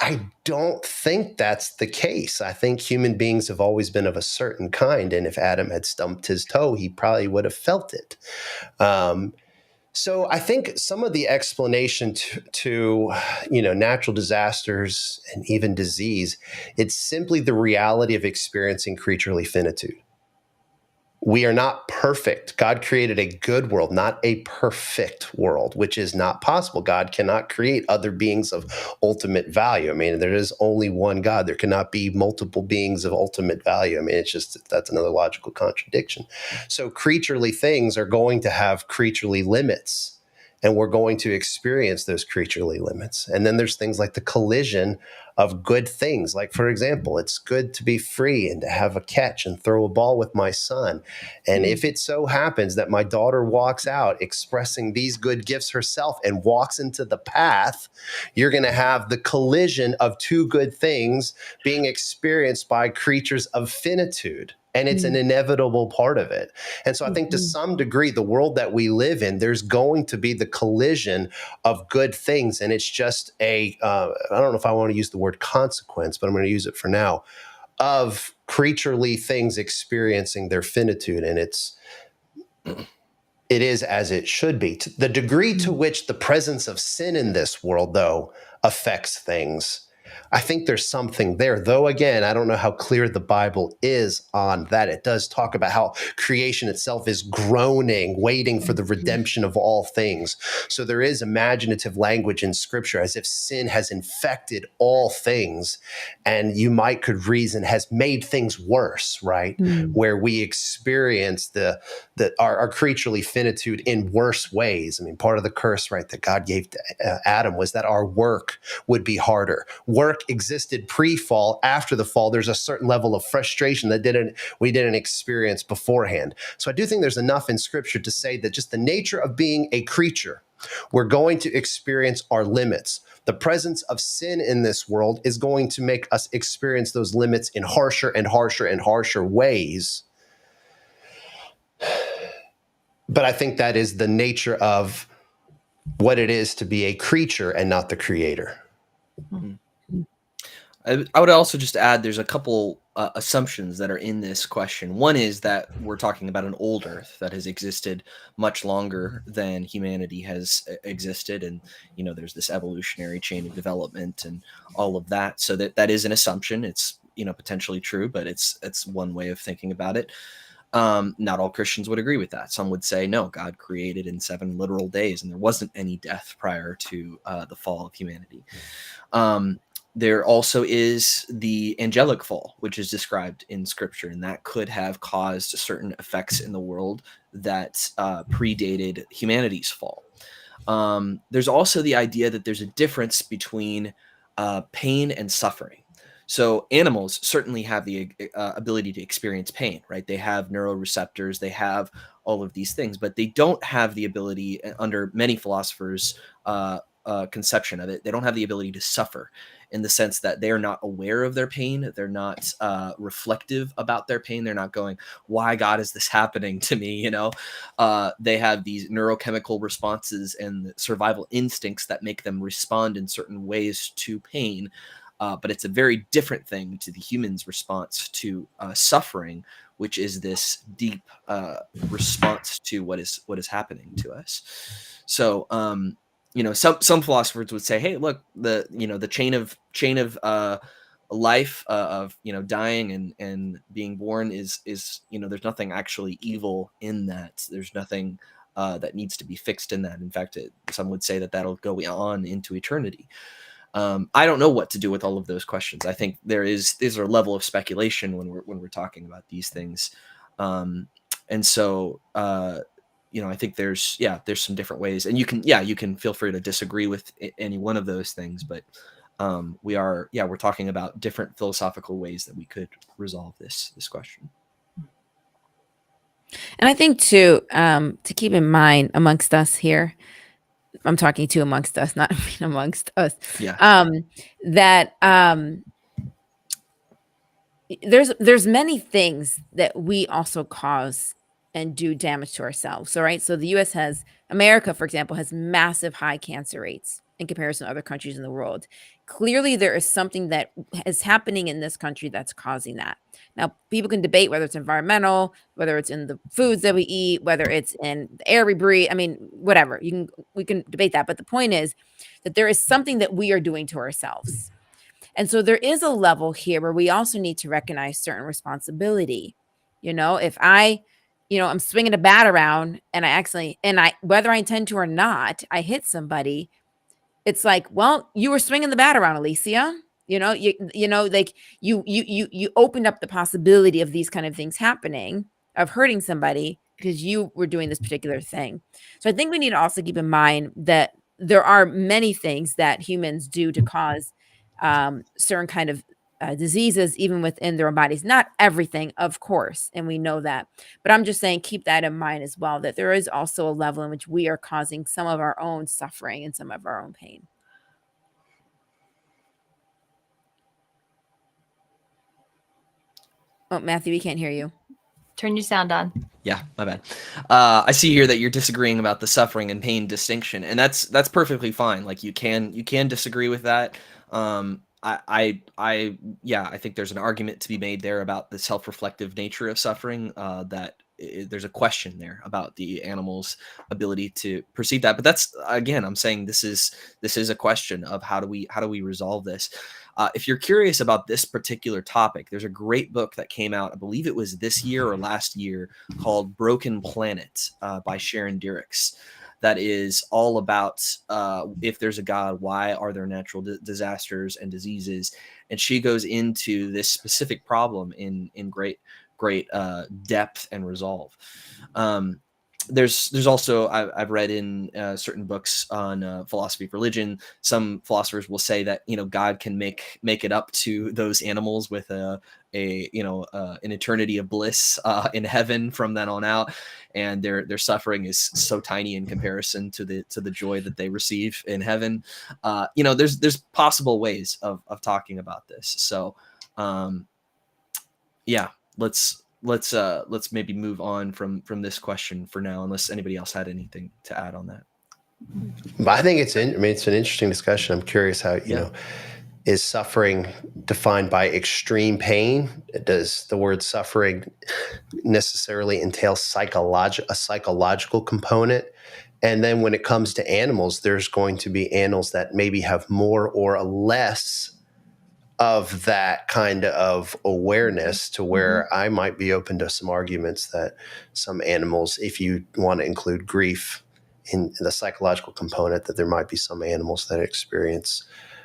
I don't think that's the case. I think human beings have always been of a certain kind, and if Adam had stumped his toe, he probably would have felt it. So I think some of the explanation to natural disasters and even disease, it's simply the reality of experiencing creaturely finitude. We are not perfect. God created a good world, not a perfect world, which is not possible. God cannot create other beings of ultimate value. I mean, there is only one God. There cannot be multiple beings of ultimate value. I mean, that's another logical contradiction. So creaturely things are going to have creaturely limits, and we're going to experience those creaturely limits. And then there's things like the collision of good things. Like, for example, it's good to be free and to have a catch and throw a ball with my son. And if it so happens that my daughter walks out expressing these good gifts herself and walks into the path, you're going to have the collision of two good things being experienced by creatures of finitude. And it's an inevitable part of it. And so I think to some degree, the world that we live in, there's going to be the collision of good things. And it's just I don't know if I want to use the word consequence, but I'm going to use it for now, of creaturely things experiencing their finitude. And it is as it should be. The degree to which the presence of sin in this world, though, affects things, I think there's something there, though, again, I don't know how clear the Bible is on that. It does talk about how creation itself is groaning, waiting for the redemption of all things. So there is imaginative language in Scripture as if sin has infected all things, and could reason has made things worse, right? Where we experience our creaturely finitude in worse ways. I mean, part of the curse, right, that God gave to Adam was that our work would be harder. work existed pre-fall. After the fall, there's a certain level of frustration that we didn't experience beforehand. So I do think there's enough in Scripture to say that just the nature of being a creature, we're going to experience our limits. The presence of sin in this world is going to make us experience those limits in harsher and harsher and harsher ways. But I think that is the nature of what it is to be a creature and not the creator. Mm-hmm. I would also just add there's a couple assumptions that are in this question. One is that we're talking about an old Earth that has existed much longer than humanity has existed, and there's this evolutionary chain of development and all of that. So that is an assumption. It's potentially true, but it's one way of thinking about it. Not all Christians would agree with that. Some would say, no, God created in 7 literal days, and there wasn't any death prior to the fall of humanity. There also is the angelic fall, which is described in Scripture, and that could have caused certain effects in the world that predated humanity's fall. There's also the idea that there's a difference between pain and suffering. So animals certainly have the ability to experience pain, right? They have neuroreceptors, they have all of these things, but they don't have the ability, under many philosophers' conception of it, they don't have the ability to suffer, in the sense that they are not aware of their pain. They're not reflective about their pain. They're not going, why, God, is this happening to me? They have these neurochemical responses and survival instincts that make them respond in certain ways to pain. But it's a very different thing to the human's response to suffering, which is this deep response to what is happening to us. So, some philosophers would say, hey, look, the chain of life of dying and being born is there's nothing actually evil in that. There's nothing that needs to be fixed in that. In fact, some would say that that'll go on into eternity. I don't know what to do with all of those questions. I think there's a level of speculation when we're talking about these things, and so I think there's some different ways, and you can feel free to disagree with any one of those things, but we're talking about different philosophical ways that we could resolve this question. And I think too, to keep in mind amongst us here, I'm talking to amongst us, not amongst us. Yeah. That there's many things that we also cause and do damage to ourselves. So the America, for example, has massive high cancer rates in comparison to other countries in the world. Clearly, there is something that is happening in this country that's causing that. Now, people can debate whether it's environmental, whether it's in the foods that we eat, whether it's in the air we breathe. I mean, whatever. We can debate that. But the point is that there is something that we are doing to ourselves. And so there is a level here where we also need to recognize certain responsibility. If I'm swinging a bat around and whether I intend to or not, I hit somebody. It's like, well, you were swinging the bat around, Alycia. You opened up the possibility of these kind of things happening, of hurting somebody because you were doing this particular thing. So I think we need to also keep in mind that there are many things that humans do to cause certain kind of diseases, even within their own bodies. Not everything, of course, and we know that. But I'm just saying, keep that in mind as well, that there is also a level in which we are causing some of our own suffering and some of our own pain. Oh, Matthew, we can't hear you. Turn your sound on. Yeah, my bad. I see here that you're disagreeing about the suffering and pain distinction, and that's perfectly fine. Like you can disagree with that. I think there's an argument to be made there about the self-reflective nature of suffering. There's a question there about the animal's ability to perceive that. But that's, again, I'm saying this is a question of how do we resolve this. If you're curious about this particular topic, there's a great book that came out, I believe it was this year or last year, called Broken Planet by Sharon Dirks. That is all about if there's a God, why are there natural disasters and diseases? And she goes into this specific problem in great depth and resolve. there's also, I've read in certain books on philosophy of religion, some philosophers will say that, God can make it up to those animals with an eternity of bliss in heaven from then on out, and their suffering is so tiny in comparison to the joy that they receive in heaven. There's possible ways of talking about this. So yeah, let's maybe move on from this question for now, unless anybody else had anything to add on that. But I think it's an interesting discussion. I'm curious how, is suffering defined by extreme pain? Does the word suffering necessarily entail a psychological component? And then when it comes to animals, there's going to be animals that maybe have more or less of that kind of awareness, to where I might be open to some arguments that some animals, if you want to include grief in the psychological component, that there might be some animals that experience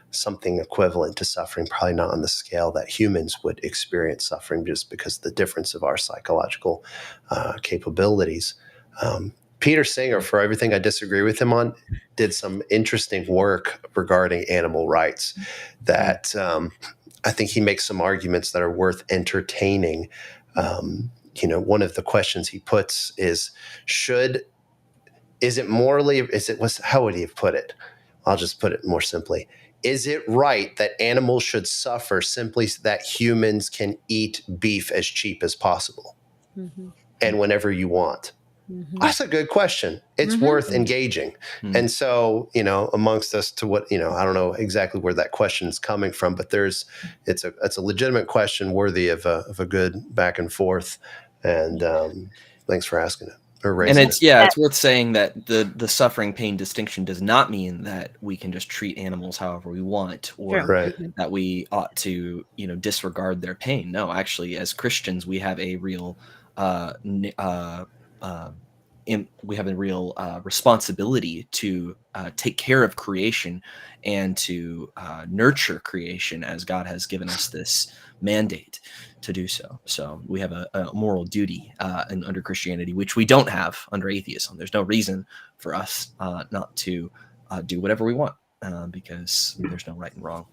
something equivalent to suffering, probably not on the scale that humans would experience suffering, just because of the difference of our psychological capabilities. Peter Singer, for everything I disagree with him on, did some interesting work regarding animal rights that I think he makes some arguments that are worth entertaining. One of the questions he puts is, how would he have put it? I'll just put it more simply. Is it right that animals should suffer simply so that humans can eat beef as cheap as possible and whenever you want? That's a good question. It's worth engaging. And so, amongst us to what, I don't know exactly where that question is coming from, but it's a legitimate question worthy of a good back and forth. And thanks for asking it. And it's worth saying that the suffering pain distinction does not mean that we can just treat animals however we want, or that we ought to, disregard their pain. No, actually, as Christians, we have a real responsibility to take care of creation and to nurture creation, as God has given us this mandate to do so. So we have a moral duty under Christianity, which we don't have under atheism. There's no reason for us not to do whatever we want, because there's no right and wrong.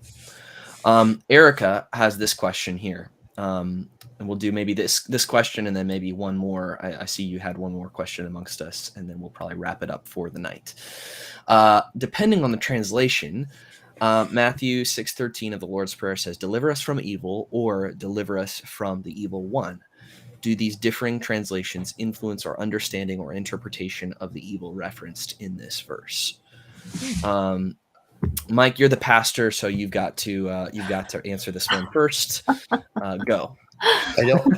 Erica has this question here. And we'll do maybe this question and then maybe one more. I see you had one more question amongst us, and then we'll probably wrap it up for the night. Depending on the translation, Matthew 6:13 of the Lord's Prayer says, "Deliver us from evil," or "Deliver us from the evil one." Do these differing translations influence our understanding or interpretation of the evil referenced in this verse? Mike, you're the pastor, so you've got to answer this one first. Go. I don't.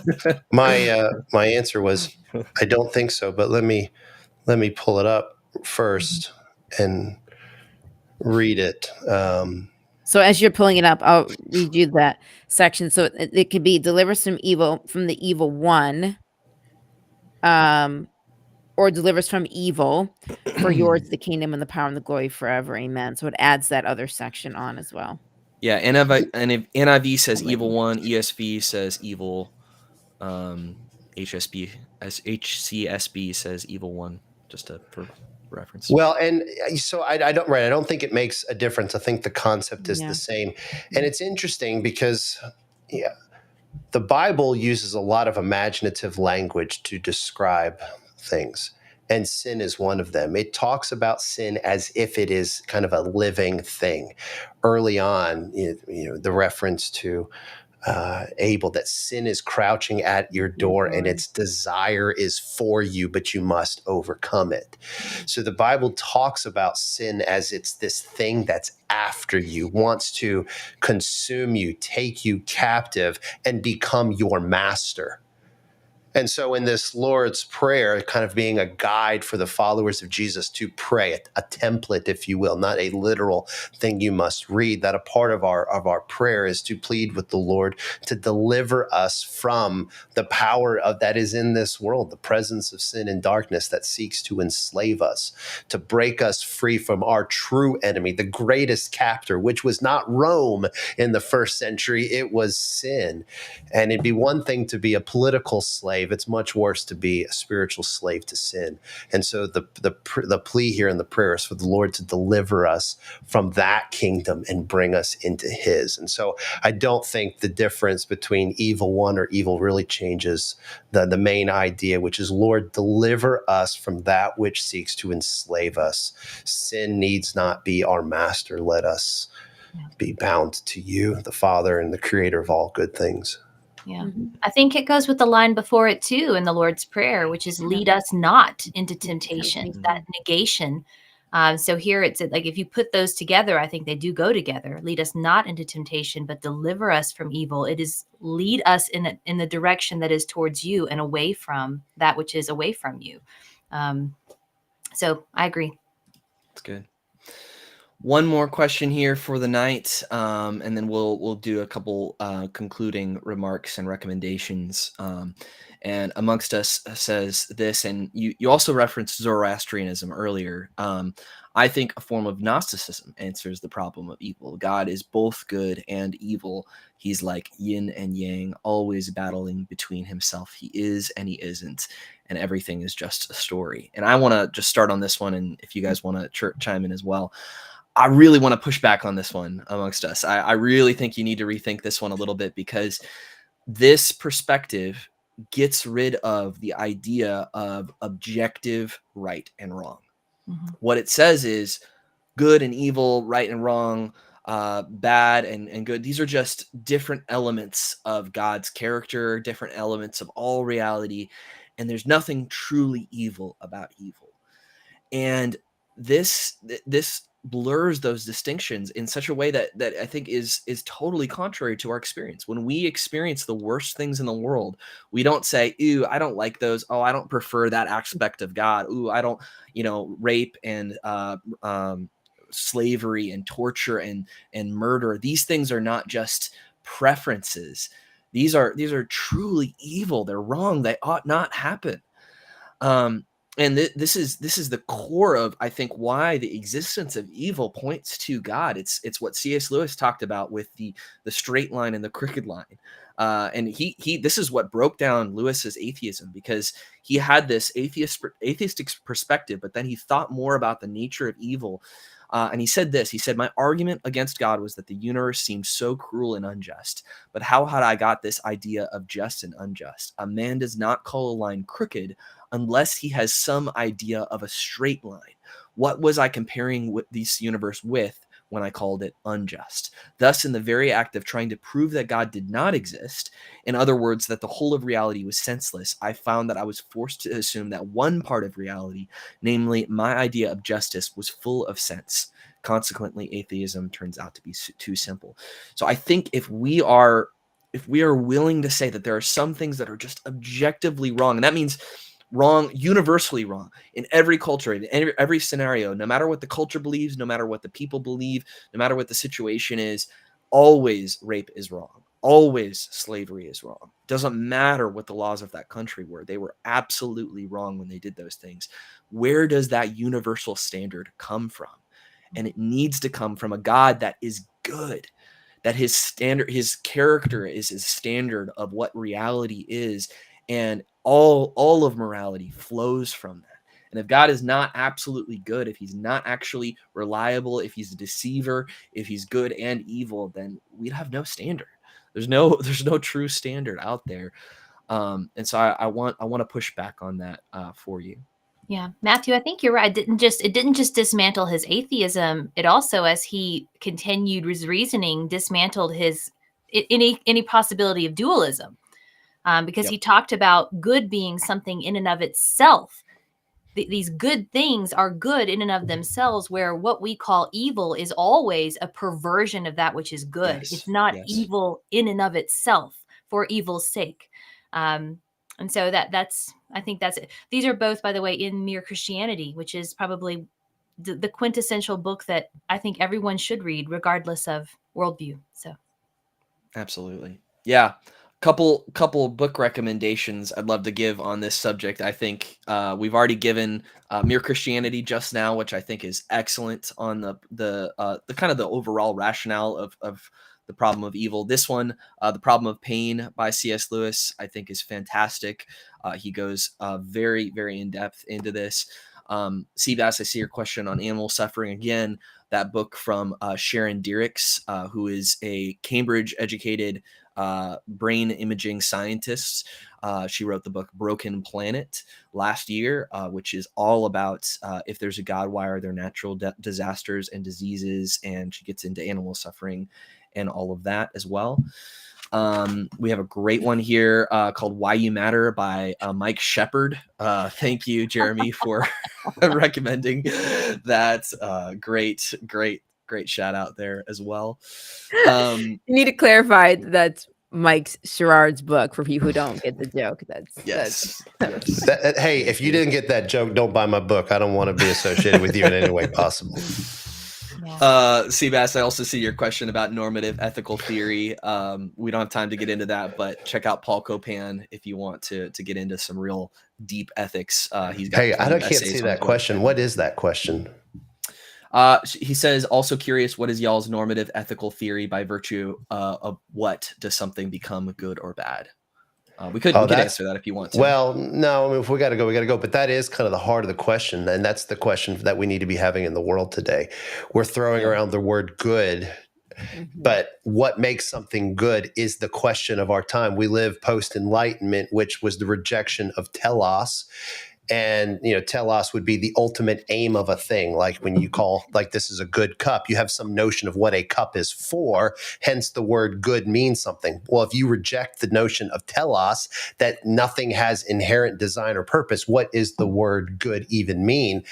My answer was, I don't think so. But let me pull it up first and read it. So as you're pulling it up, I'll read you that section. So it could be "Deliver us from evil, from the evil one," or "Deliver us from evil, for yours is the kingdom and the power and the glory forever. Amen." So it adds that other section on as well. Yeah, NIV says evil one, ESV says evil, HCSB says evil one, just for reference. Well, and so I don't think it makes a difference. I think the concept is the same. And it's interesting because the Bible uses a lot of imaginative language to describe things, and sin is one of them. It talks about sin as if it is kind of a living thing. Early on, the reference to Abel, that sin is crouching at your door and its desire is for you, but you must overcome it. So the Bible talks about sin as it's this thing that's after you, wants to consume you, take you captive, and become your master. And so in this Lord's Prayer, kind of being a guide for the followers of Jesus to pray, a template, if you will, not a literal thing you must read, that a part of our prayer is to plead with the Lord to deliver us from the power that is in this world, the presence of sin and darkness that seeks to enslave us, to break us free from our true enemy, the greatest captor, which was not Rome in the first century, it was sin. And it'd be one thing to be a political slave, slave. It's much worse to be a spiritual slave to sin. And so the plea here in the prayer is for the Lord to deliver us from that kingdom and bring us into his. And so I don't think the difference between evil one or evil really changes the main idea, which is, Lord, deliver us from that which seeks to enslave us. Sin needs not be our master. Let us be bound to you, the Father and the creator of all good things. Yeah. I think it goes with the line before it too in the Lord's Prayer, which is lead us not into temptation, that negation. So here it's like, if you put those together, I think they do go together. Lead us not into temptation, but deliver us from evil. It is lead us in the direction that is towards you and away from that which is away from you. So I agree. That's good. One more question here for the night, and then we'll do a couple concluding remarks and recommendations. And amongst us says this, and you also referenced Zoroastrianism earlier. I think a form of Gnosticism answers the problem of evil. God is both good and evil. He's like yin and yang, always battling between himself. He is and he isn't, and everything is just a story. And I want to just start on this one, and if you guys want to chime in as well. I really want to push back on this one amongst us. I really think you need to rethink this one a little bit, because this perspective gets rid of the idea of objective right and wrong. What it says is good and evil, right and wrong, bad and good. These are just different elements of God's character, different elements of all reality, and there's nothing truly evil about evil. And this blurs those distinctions in such a way that I think is totally contrary to our experience. When we experience the worst things in the world, we don't say, "Ooh, I don't like those. Oh, I don't prefer that aspect of God. Ooh, I don't, rape and slavery and torture and murder. These things are not just preferences. These are truly evil. They're wrong. They ought not happen." And this is the core of, I think, why the existence of evil points to God. It's what C.S. Lewis talked about with the straight line and the crooked line. And he this is what broke down Lewis's atheism, because he had this atheistic perspective, but then he thought more about the nature of evil. And he said this, he said, "My argument against God was that the universe seemed so cruel and unjust. But how had I got this idea of just and unjust? A man does not call a line crooked unless he has some idea of a straight line. What was I comparing this universe with when I called it unjust? Thus, in the very act of trying to prove that God did not exist, in other words, that the whole of reality was senseless, I found that I was forced to assume that one part of reality, namely my idea of justice, was full of sense. Consequently, atheism turns out to be too simple." So I think if we are willing to say that there are some things that are just objectively wrong, and that means wrong, universally wrong, in every culture, in every scenario, no matter what the culture believes, no matter what the people believe, no matter what the situation is, always rape is wrong. Always slavery is wrong. Doesn't matter what the laws of that country were. They were absolutely wrong when they did those things. Where does that universal standard come from? And it needs to come from a God that is good, that his character is his standard of what reality is. And all of morality flows from that. And if God is not absolutely good, if he's not actually reliable, if he's a deceiver, if he's good and evil, then we'd have no standard. There's no true standard out there. And so I want to push back on that for you. Yeah, Matthew, I think you're right. It didn't just dismantle his atheism. It also, as he continued his reasoning, dismantled his any possibility of dualism. Because he talked about good being something in and of itself. These good things are good in and of themselves, where what we call evil is always a perversion of that which is good. Yes, It's not yes. evil in and of itself for evil's sake. And so I think that's it. These are both, by the way, in Mere Christianity, which is probably the quintessential book that I think everyone should read, regardless of worldview. So, absolutely, yeah. Couple book recommendations I'd love to give on this subject. I think we've already given Mere Christianity just now, which I think is excellent on the kind of the overall rationale of The Problem of Evil. This one, The Problem of Pain by C.S. Lewis, I think is fantastic. He goes very, very in depth into this. Seabass, I see your question on animal suffering. Again, that book from Sharon Diericks, who is a Cambridge-educated brain imaging scientist. She wrote the book Broken Planet last year, which is all about if there's a God, why are there natural disasters and diseases? And she gets into animal suffering and all of that as well. We have a great one here called Why You Matter by Mike Sherrard. Thank you, Jeremy, for recommending that. Great shout out there as well. You need to clarify that's Mike Sherrard's book for people who don't get the joke. Yes. Hey, if you didn't get that joke, don't buy my book. I don't want to be associated with you in any way possible. Seabass, I also see your question about normative ethical theory. We don't have time to get into that, but check out Paul Copan if you want to get into some real deep ethics. He's got I can't see that question. What is that question? He says, also curious, what is y'all's normative ethical theory? By virtue of what does something become good or bad? We could answer that if you want to. Well, no, I mean, if we got to go. But that is kind of the heart of the question. And that's the question that we need to be having in the world today. We're throwing around the word good, but what makes something good is the question of our time. We live post-Enlightenment, which was the rejection of telos. And, telos would be the ultimate aim of a thing. Like when you call, like, this is a good cup, you have some notion of what a cup is for. Hence, the word good means something. Well, if you reject the notion of telos, that nothing has inherent design or purpose, what is the word good even mean?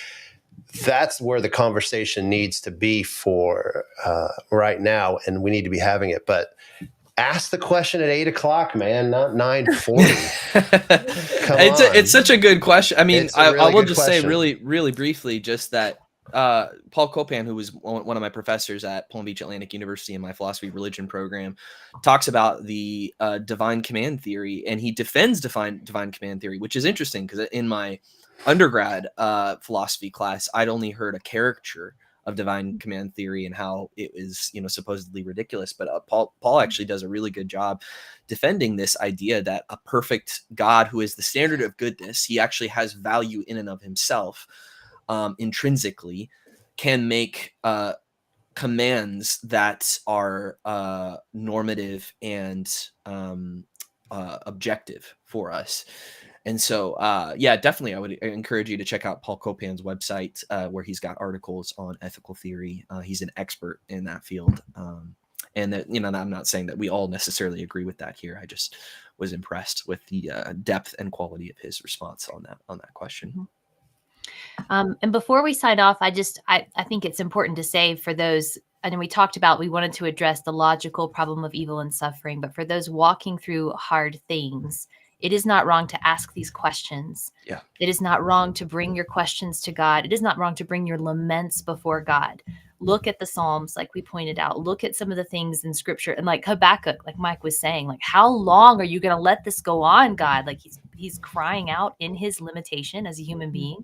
That's where the conversation needs to be for right now. And we need to be having it. But ask the question at 8:00, man, not 9:40. Come on. It's such a good question. I mean, I will just say really, really briefly, just that Paul Copan, who was one of my professors at Palm Beach Atlantic University in my philosophy religion program, talks about the divine command theory, and he defends divine command theory, which is interesting because in my undergrad philosophy class, I'd only heard a caricature of divine command theory and how it is, supposedly ridiculous. But Paul actually does a really good job defending this idea that a perfect God who is the standard of goodness, he actually has value in and of himself, intrinsically, can make commands that are normative and objective for us. And so, definitely, I would encourage you to check out Paul Copan's website, where he's got articles on ethical theory. He's an expert in that field. And that, I'm not saying that we all necessarily agree with that here. I just was impressed with the depth and quality of his response on that question. And before we sign off, I think it's important to say for those, and we talked about, we wanted to address the logical problem of evil and suffering, but for those walking through hard things, it is not wrong to ask these questions. Yeah. It is not wrong to bring your questions to God. It is not wrong to bring your laments before God. Look at the Psalms, like we pointed out. Look at some of the things in Scripture, and like Habakkuk, like Mike was saying, like, how long are you going to let this go on, God? Like he's crying out in his limitation as a human being,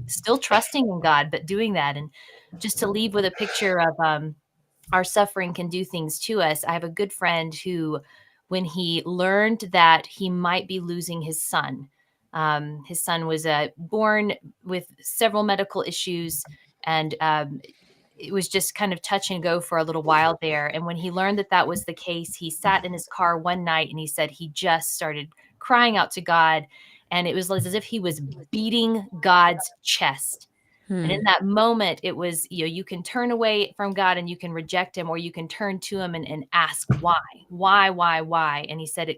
still trusting in God, but doing that. And just to leave with a picture of our suffering can do things to us. I have a good friend who, when he learned that he might be losing his son was born with several medical issues, and it was just kind of touch and go for a little while there. And when he learned that that was the case, he sat in his car one night and he said he just started crying out to God. And it was as if he was beating God's chest. And in that moment, it was, you can turn away from God and you can reject him, or you can turn to him and ask why. And he said,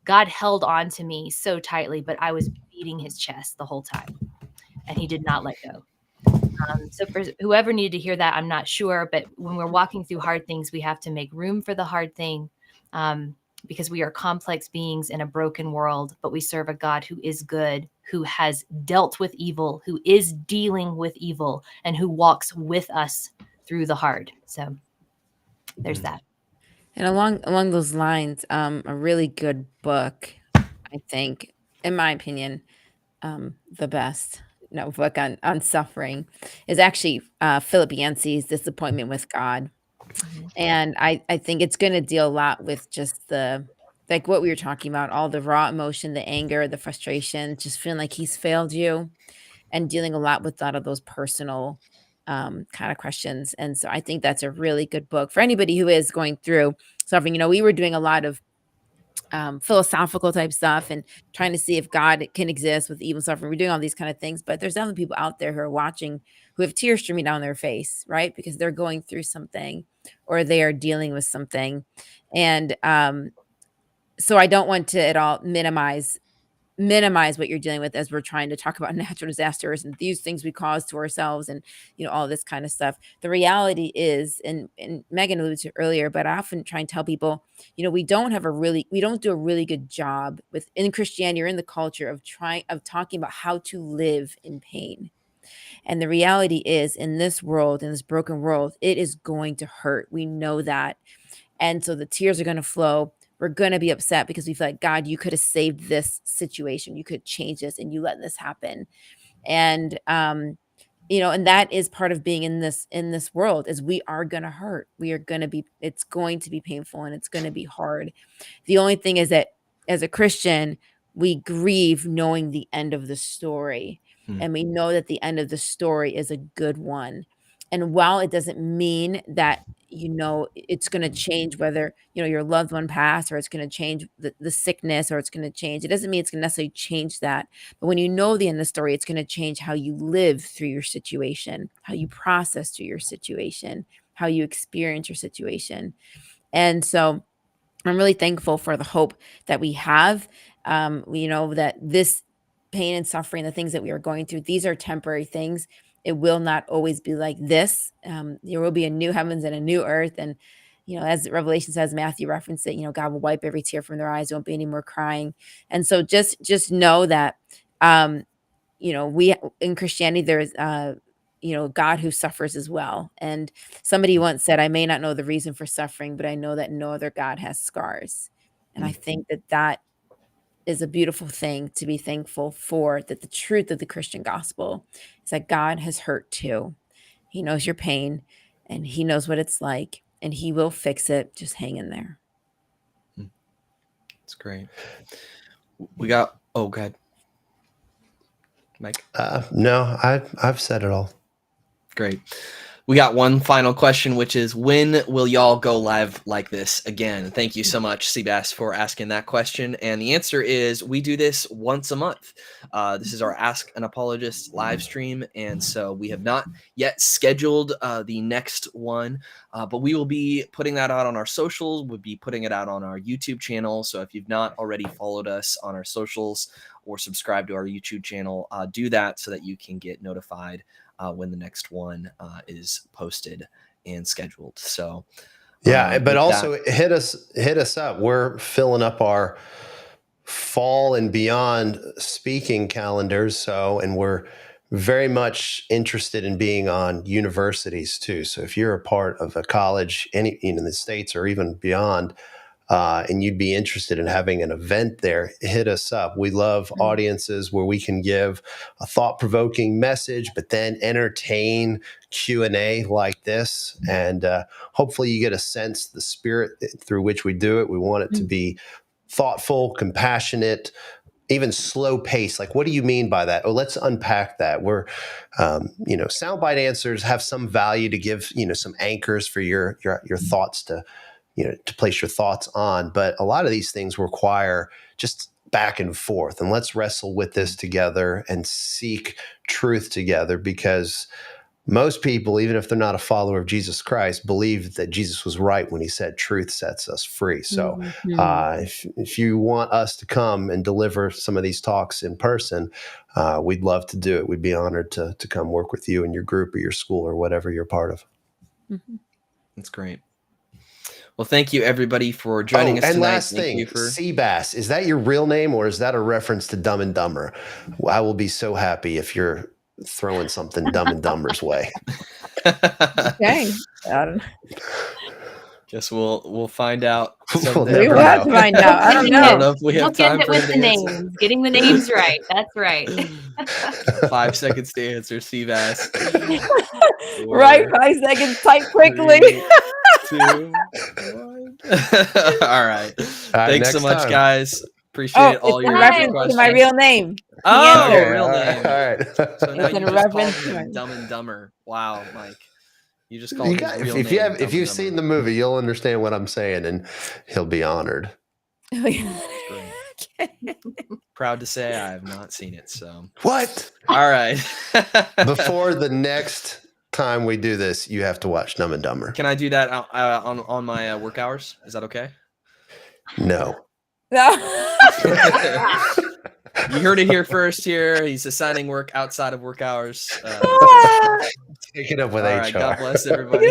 God held on to me so tightly, but I was beating his chest the whole time, and he did not let go. So for whoever needed to hear that, I'm not sure, but when we're walking through hard things, we have to make room for the hard thing, because we are complex beings in a broken world, but we serve a God who is good, who has dealt with evil, who is dealing with evil, and who walks with us through the hard. So there's that. And along those lines, a really good book, I think, in my opinion, the best book on suffering is actually Philip Yancey's Disappointment with God. And I think it's going to deal a lot with just like what we were talking about, all the raw emotion, the anger, the frustration, just feeling like he's failed you, and dealing a lot with a lot of those personal kind of questions. And so I think that's a really good book for anybody who is going through suffering. We were doing a lot of philosophical type stuff and trying to see if God can exist with evil suffering. We're doing all these kind of things, but there's definitely people out there who are watching who have tears streaming down their face, right? Because they're going through something or they are dealing with something. And so I don't want to at all minimize what you're dealing with as we're trying to talk about natural disasters and these things we cause to ourselves and all this kind of stuff. The reality is, and Megan alluded to earlier, but I often try and tell people, we don't do a really good job in Christianity or in the culture of talking about how to live in pain. And the reality is, in this world, in this broken world, it is going to hurt. We know that. And so the tears are going to flow. We're going to be upset because we feel like, God, you could have saved this situation. You could change this and you let this happen. And, and that is part of being in this world, is we are going to hurt. It's going to be painful and it's going to be hard. The only thing is that as a Christian, we grieve knowing the end of the story. And we know that the end of the story is a good one. And while it doesn't mean that, it's going to change whether, your loved one passed, or it's going to change the sickness, or it's going to change. It doesn't mean it's going to necessarily change that. But when you know the end of the story, it's going to change how you live through your situation, how you process through your situation, how you experience your situation. And so I'm really thankful for the hope that we have. That this pain and suffering, the things that we are going through, these are temporary things. It will not always be like this. There will be a new heavens and a new earth. And, as Revelation says, Matthew referenced it, God will wipe every tear from their eyes. There won't be any more crying. And so just know that, we in Christianity, there's, God who suffers as well. And somebody once said, I may not know the reason for suffering, but I know that no other God has scars. And I think that is a beautiful thing to be thankful for, that the truth of the Christian gospel is that God has hurt too. He knows your pain and he knows what it's like and he will fix it. Just hang in there. That's great. We got, go ahead, Mike. No, I've said it all. Great. We got one final question, which is, when will y'all go live like this again? Thank you so much, Seabass, for asking that question. And the answer is, we do this once a month. This is our Ask an Apologist live stream. And so we have not yet scheduled the next one, but we will be putting that out on our socials. We'll be putting it out on our YouTube channel. So if you've not already followed us on our socials or subscribed to our YouTube channel, do that so that you can get notified when the next one is posted and scheduled. So but also hit us up. We're filling up our fall and beyond speaking calendars. And we're very much interested in being on universities too. So if you're a part of a college, in the States or even beyond, and you'd be interested in having an event there, hit us up. We love audiences where we can give a thought-provoking message, but then entertain Q&A like this. And hopefully you get a sense the spirit through which we do it. We want it to be thoughtful, compassionate, even slow pace. Like, what do you mean by that? Oh, let's unpack that. We're, soundbite answers have some value to give, some anchors for your thoughts to place your thoughts on. But a lot of these things require just back and forth. And let's wrestle with this together and seek truth together, because most people, even if they're not a follower of Jesus Christ, believe that Jesus was right when he said truth sets us free. So if you want us to come and deliver some of these talks in person, we'd love to do it. We'd be honored to come work with you and your group or your school or whatever you're part of. That's great. Well, thank you, everybody, for joining us tonight. And last thing, Seabass, is that your real name or is that a reference to Dumb and Dumber? I will be so happy if you're throwing something Dumb and Dumber's way. Okay. Guess we'll find out. We will have to find out. I don't know. I don't know if we have time for with the names. Getting the names right. That's right. 5 seconds to answer, Seabass. Right, 5 seconds. Type quickly. 2, 1. All right. Thanks so next much, time. guys. Appreciate all it's in your reference questions. to my real name. Oh, answer. real all name. right. So now It's you in just called reference to him my- Dumb and Dumber. Wow, Mike. You just called You his got, real if name. you have, Dumb if and you've Dumber. seen the movie, you'll understand what I'm saying, and he'll be honored. Proud to say I have not seen it. So What? all right. Before the next time we do this, you have to watch Dumb and Dumber. Can I do that on my work hours? Is that okay? No. You heard it here first. Here, he's assigning work outside of work hours. Take it up with all HR. right. God bless everybody.